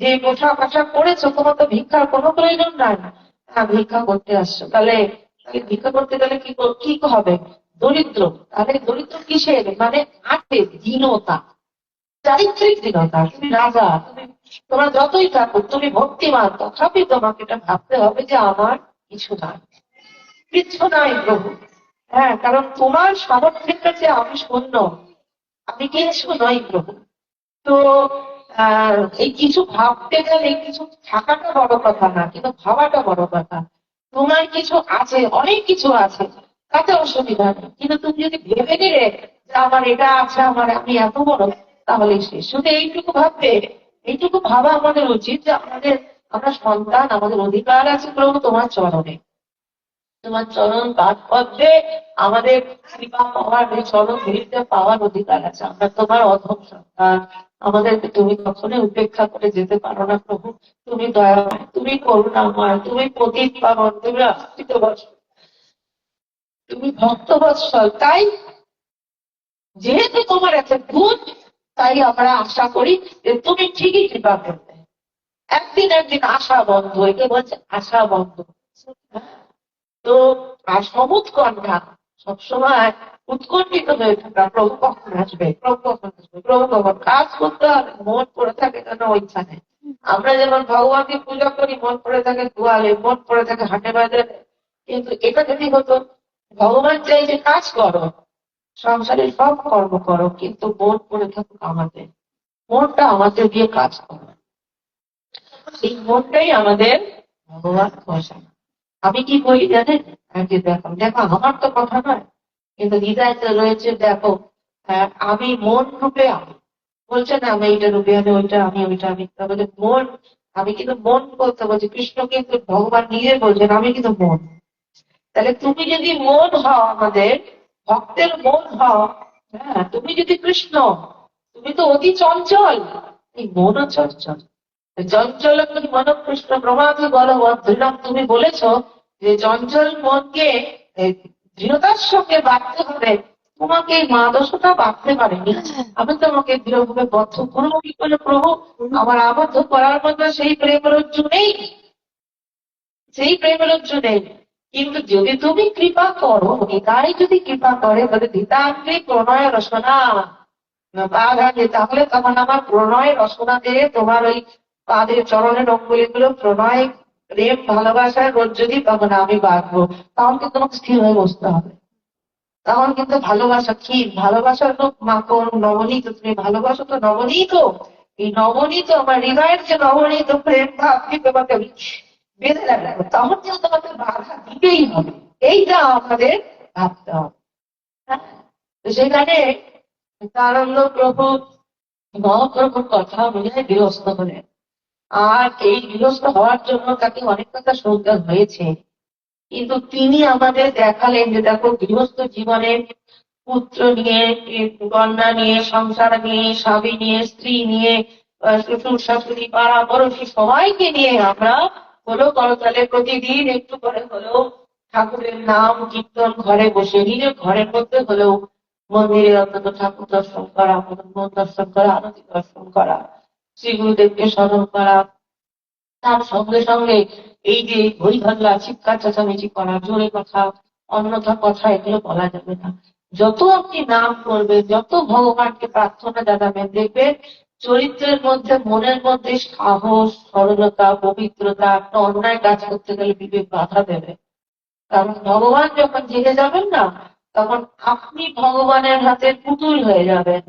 S1: যে পোশাক আশাক পরেছো, তোমার তো ভিক্ষার কোনো প্রয়োজন নাই। হ্যাঁ ভিক্ষা করতে আসছো, তাহলে ভিক্ষা করতে গেলে কি হবে? দরিদ্র। তাহলে দরিদ্র কিসের? মানে আটে দীনতা, চারিত্রিক দীনতা। তুমি রাজা, তুমি তোমার যতই থাকুক, তুমি ভক্তিমান, তথাপি তোমাকে এটা ভাবতে হবে যে আমার কিছু নাই, কিচ্ছু নাই প্রভু। হ্যাঁ, কারণ তোমার সামর্থ্যের কাছে আমি শূন্য, আমি কিচ্ছু নই প্রভু। তো এই কিছু ভাবতে গেলে কিছু থাকাটা বড় কথা না, কিন্তু ভাবাটা বড় কথা। তোমার কিছু আছে, অনেক কিছু আছে, তাতে অসুবিধা নেই, কিন্তু তুমি যদি ভেবে নিলে যে আমার এটা আছে, আমি এত বড়, তাহলে শেষ। শুধু এইটুকু ভাববে, এইটুকু ভাবা আমাদের উচিত যে আমরা সন্তান, আমাদের অধিকার আছে প্রভু তোমার চরণে, তোমার চরণ বাদ পদ্মে আমাদের কৃপা পাওয়ার, এই চরণ ভিড়তে পাওয়ার অধিকার আছে। আমরা তোমার অধম সন্তান, আমাদেরকে তুমি কখনোই উপেক্ষা করে যেতে পারো না প্রভু। তুমি দয়াময়, তুমি করুণাময়, তুমি পতিত পাবন, তুমি আশ্রিত বৎসল, তুমি ভক্ত বৎসল। তাই যেহেতু তোমার একটা গুণ, তাই আমরা আশা করি যে তুমি ঠিকই কৃপা করবে। একদিন আশা বন্ধ, একে বলছে আশা বন্ধ। তো আর সমুৎকণ্ঠা, সবসময় উৎকণ্ঠিত হয়ে থাকা, প্রভু কখন আসবে, প্রভু কখন আসবে, প্রভু কখন। কাজ করতে হবে, মন পড়ে থাকে কেন ওইখানে। আমরা যেমন ভগবানকে পূজা করি, মন পড়ে থাকে গোয়ালে, মন পড়ে থাকে হাটে বাজারে, কিন্তু এটা যদি হতো, ভগবান চাই যে কাজ করো, সংসারে সব কর্ম করো, কিন্তু মন পড়ে থাকুক আমাদের, মনটা আমাদের দিয়ে কাজ করো, এই মনটাই আমাদের ভগবান বসান। আমি কি বলি জানেন? যে দেখো দেখো আমার তো কথা নয়, কিন্তু হৃদয়তে রয়েছে দেখো, আমি মন রূপে আমি, বলছে না আমি এইটা রূপে আমি ওইটা আমি ওইটা আমি, তাহলে মন, আমি কিন্তু মন বলতে বলছি, কৃষ্ণ কিন্তু ভগবান নিজে বলছেন আমি কিন্তু মন। তাহলে তুমি যদি মন হও, আমাদের ভক্তের মন হও, হ্যাঁ তুমি যদি কৃষ্ণ, তুমি তো অতি চঞ্চল, এই মনও চঞ্চল। চঞ্চল মন কৃষ্ণ প্রমাদ বল দৃঢ়, তুমি বলেছ যে চঞ্চল মনকে দৃঢ়তার সঙ্গে বাঁধতে হবে, তোমাকে এই মাদসটা বাঁধতে পারেনি, আমি তোমাকে দৃঢ়ভাবে বদ্ধ করবো কি করে প্রভু? আমার আবদ্ধ করার মতো সেই প্রেমের রজ্জু নেই, সেই প্রেমের রজ্জু নেই। কিন্তু যদি তুমি কৃপা করো, নিতাই যদি কৃপা করে, তাহলে নিতাগ্রে প্রণয় রসনা বাধা দিয়ে, তাহলে তখন আমার প্রণয় রসনা দিয়ে তোমার ওই পাদের চরণের অঙ্গুলি গুলো প্রণয় প্রেম ভালোবাসার রজ্জু দিয়ে তখন আমি বাঁধবো। তখন কিন্তু তোমাকে স্থির হয়ে বসতে হবে। তখন কিন্তু ভালোবাসা কি, ভালোবাসার রূপ মাখন নবনীত, তুমি ভালোবাসো তো নবনীত, এই নবনীত আমার হৃদয়ের যে নবনীত প্রেম ভাবকে তোমাকে আমি বেঁধে রাখবো, তখন কিন্তু তোমাকে বাধা দিতেই হবে, এইটা আমাদের ভাবতে হবে। হ্যাঁ? তো সেখানে নিত্যানন্দ প্রভু মহাপ্রভুর কথা অনুযায়ী গৃহস্থ হলেন, আর এই গৃহস্থ হওয়ার জন্য তাকে অনেক কথা শুনতে হয়েছে, কিন্তু তিনি আমাদের দেখালেন যে দেখো গৃহস্থ জীবনে পুত্র নিয়ে, কন্যা নিয়ে, সংসার নিয়ে, স্বামী নিয়ে, স্ত্রী নিয়ে, শ্বশুর শাশুড়ি পাড়া পড়শি সবাইকে নিয়ে আমরা হলো করতালে প্রতিদিন একটু করে হলেও ঠাকুরের নাম কীর্তন ঘরে বসে, নিজের ঘরের মধ্যে হলেও মন্দিরে অন্তত ঠাকুর দর্শন করা, মন দর্শন করা, আরতি দর্শন করা, শ্রী গুরুদেবকে স্মরণ করা, তার সঙ্গে সঙ্গে এই যে হই হল্লা চিৎকার চেঁচামেচি করা, জোরে কথা অন্যথা কথা এগুলো বলা যাবে না। যত আপনি নাম করবেন, যত ভগবানকে প্রার্থনা জানাবেন, দেখবেন চরিত্রের মধ্যে মনের মধ্যে সাহস, সরলতা, পবিত্রতা, একটা অন্যায় কাজ করতে গেলে বিবেক বাধা দেবে। কারণ ভগবান যখন জেগে যাবেন না, তখন আপনি ভগবানের হাতে পুতুল হয়ে যাবেন।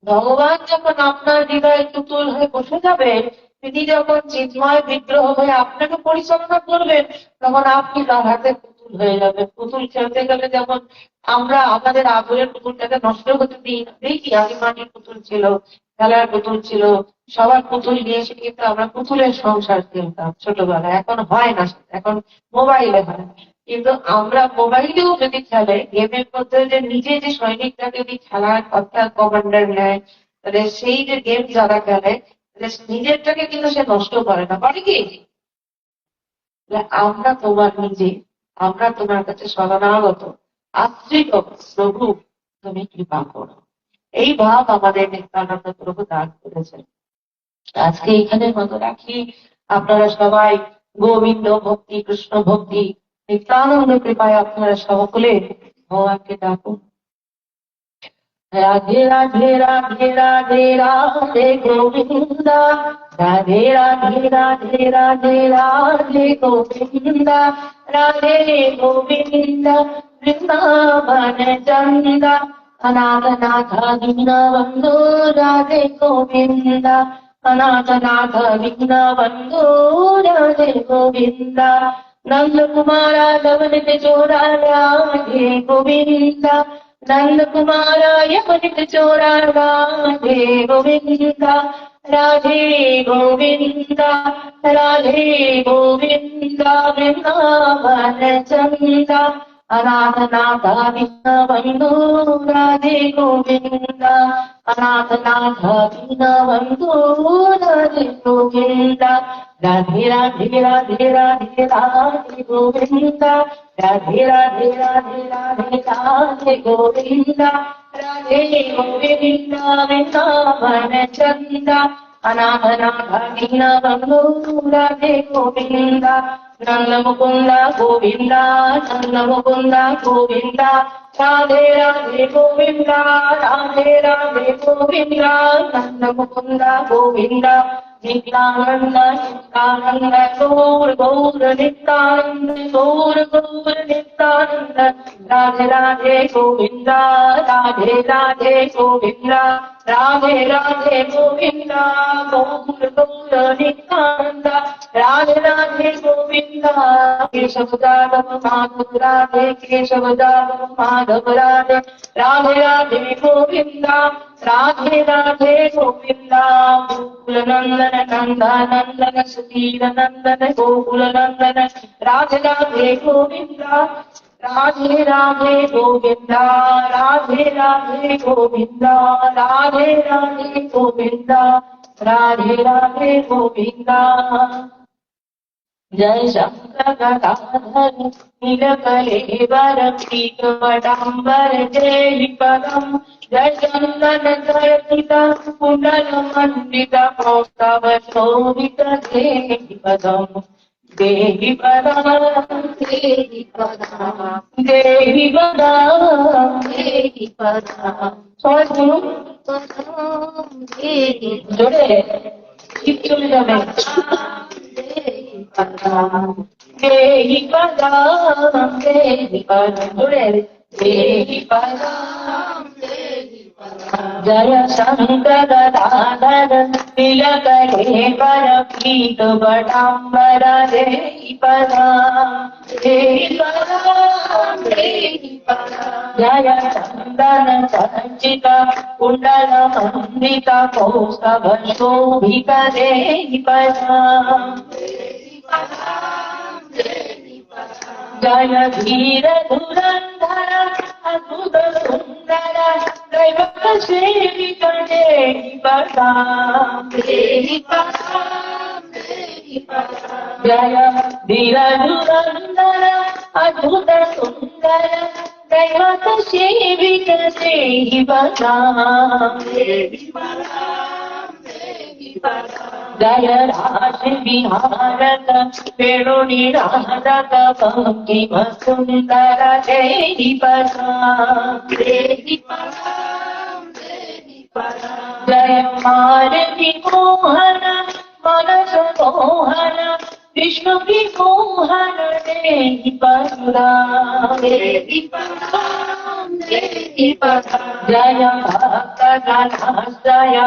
S1: ভগবান যখন আপনার হৃদয়ে পুতুল হয়ে বসে যাবেন, তিনি যখন চিন্ময় বিগ্রহ হয়ে আপনাকে পরিচালনা করবেন, তখন আপনি তার হাতে পুতুল হয়ে যাবেন। পুতুল খেলতে গেলে যেমন আমরা আমাদের আদরের পুতুলটাকে নষ্ট হতে দিই না, দেখি আগে মাটির পুতুল ছিল, খেলার পুতুল ছিল, সবার পুতুল নিয়ে এসে কিন্তু আমরা পুতুলের সংসার খেলতাম ছোটবেলায়, এখন হয় না, এখন মোবাইলে হয়। কিন্তু আমরা মোবাইলেও যদি খেলে, গেমের মধ্যে যে নিজে যে সৈনিকটাকে যদি খেলার কথা কমান্ডার নেয়, তাহলে সেই যে গেম যারা খেলে, নিজেরটাকে কিন্তু সে নষ্ট করে না, পারে কি? আমরা তোমার নিজে, আমরা তোমার কাছে শরণাগত, আশ্রিত, প্রভু তুমি কৃপা করো, এই ভাব আমাদের নিত্যানন্দ প্রভু দান করেছেন। আজকে এখানে মতো রাখি। আপনারা সবাই গোবিন্দ ভক্তি, কৃষ্ণ ভক্তি, নিত্যানন্দ কৃপায় আপনারা সকলে ভগবানকে ডাকুন। রাধে রাধে রাধে রাধে রাধে গোবিন্দ, রাধে রাধে রাধে রাধে রাধে গোবিন্দ, রাধে গোবিন্দ বৃন্দাবন চন্দ, অনাথ নাথ দীনবন্ধু রাধে গোবিন্দ, অনাথ নাথ দীনবন্ধু রাধে গোবিন্দ, নন্দ কুমার লবনিত চোরা রাধে গোবিন্দ, नंद कुमार यमुनित चोरा राधे गोविंद, राधे गोविंद, राधे गोविंद वृंदावन चंद, अनाथ नाथ दीनबंधु राधे गोविंद, अनाथ नाथ दीनबंधु राधे गोविंद, राधे राधे राधे राधे राधे गोविंद, राधे राधे राधे राधे राधे गोविंद, राधे गोविंद वृंदावन चंद, अनाथ नाथ दीनबंधु राधे गोविंद, नंद मुकुंद गोविंद, नंद मुकुंद गोविंद, राधे राधे गोविंद, राधे राधे गोविंद, नंद मुकुंद गोविंद, नित्यानंद नित्यानंद गौर गौर नित्यानंद, गौर गौर नित्यानंद, राधे राधे गोविंद, राधे राधे गोविंद, राधे राधे गोविंद, गौर गौर नित्यानंद, राधे राधे गोविंदा केशव यादव माधव राधे केशव यादव माधव राधे राधे राधे गोविंदा राधे राधे गोविंदा गोकुल नंदन नंदा नंदन सुधीर नंदन गोकुल नंदन राधे राधे गोविंदा राधे राधे गोविंदा राधे राधे गोविंदा राधे राधे गोविंदा राधे राधे गोविंदा जय शंकर गदाधर नीलकलेवर पीतवडांबर जय पदम जय चंदन जय पिता कुंडल मंडित कौस्तव शोभित देहि पदम देहि पदम देहि पदम देहि पदम देहि पदम सबाई बोलুন জোরে ঠিক চলে যাবে देहि पदम देहि पदम जोड़े देहि पदम जय शंकर गदाधर नीलकलेवर पीतवडांबर देहि पदम देहि पदम देहि पदम जय चंदन संचित कुंडल मंडित कौस्तव शोभित देहि पदम जय धीर धुरंधर अद्भुत सुंदर दैवत सेवित देहि पदम देहि पदम देहि पदम जय धीर धुरंधर अद्भुत सुंदर दैवत सेवित देहि पदम देहि पदम देहि पदम जय रास विहारक वेणुनिनादक भंगिम सुंदर देहि पदम देहि पदम देहि पदम जय मारुति मोहन मनस मोहन विष्णु विमोहन देहि पदम देहि पदम देहि पदम जय भक्त जनाश्रय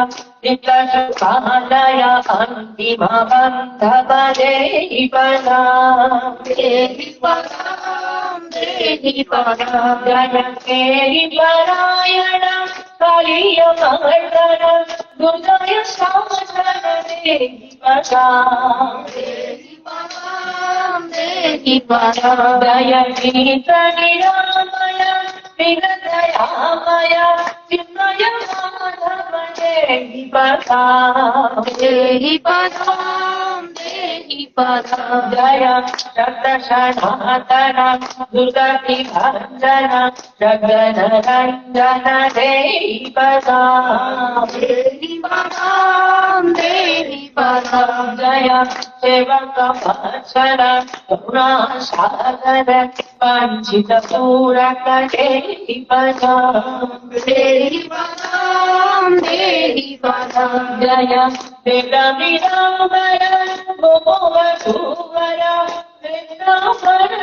S1: नित्यसुखालय अन्तिम बन्धव देहि पदम देहि पदम देहि पदम जय केलिपरायण कलियुगमर्दन दुर्जय शासन देहि पदम देहि पदम देहि पदम जय गीत निरामय विगतयामय चिन्मय माधव देहि पदम देहि पदम देहि पदम जय शब्द सनातन दुर्गति भंजन जगन रंजन देहि पदम देहि पदम देहि पदम जय सेवक वत्सल करुणा सागर वंचित पूरक देहि पदम देहि पदम देहि पदम जय वेद विरामर गोवधूवर वृंदावन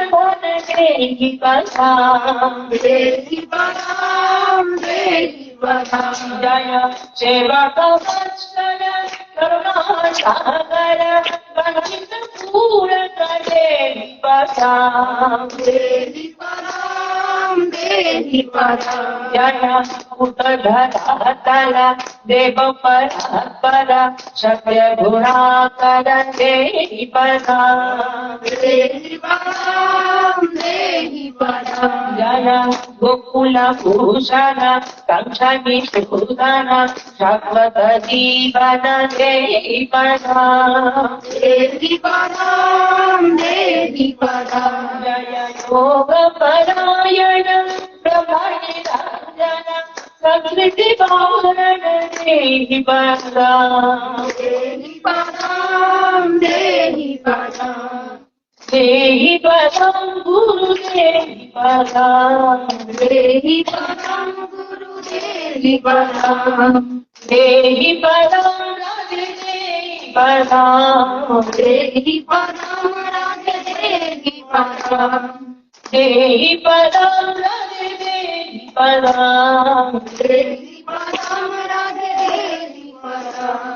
S1: देहि पदम देहि पदम देहि पदम जय सेवक वत्सल करुणा सागर वंचित पूरक देहि पदम देहि पदम देहि पदम जय उदधरातल देव परात्पर सत्य गुणाकर देहि पदम देहि पदम देहि पदम जय गोकुल भूषण कंस विशूदन शाश्वत जीवन देहि पदम देहि पदम देहि पदम जय योग परायण ब्रह्मनिरंजन संस्कृति वारण देहि पदम देहि पदम देहि पदम देहि पदम गुरु देहि पदम देहि पदम गुरु देहि पदम देहि पदम राधे देहि पदम देहि पदम राधे देहि पदम देहि पदम राधे देहि पदम देहि पदम राधे देहि पदम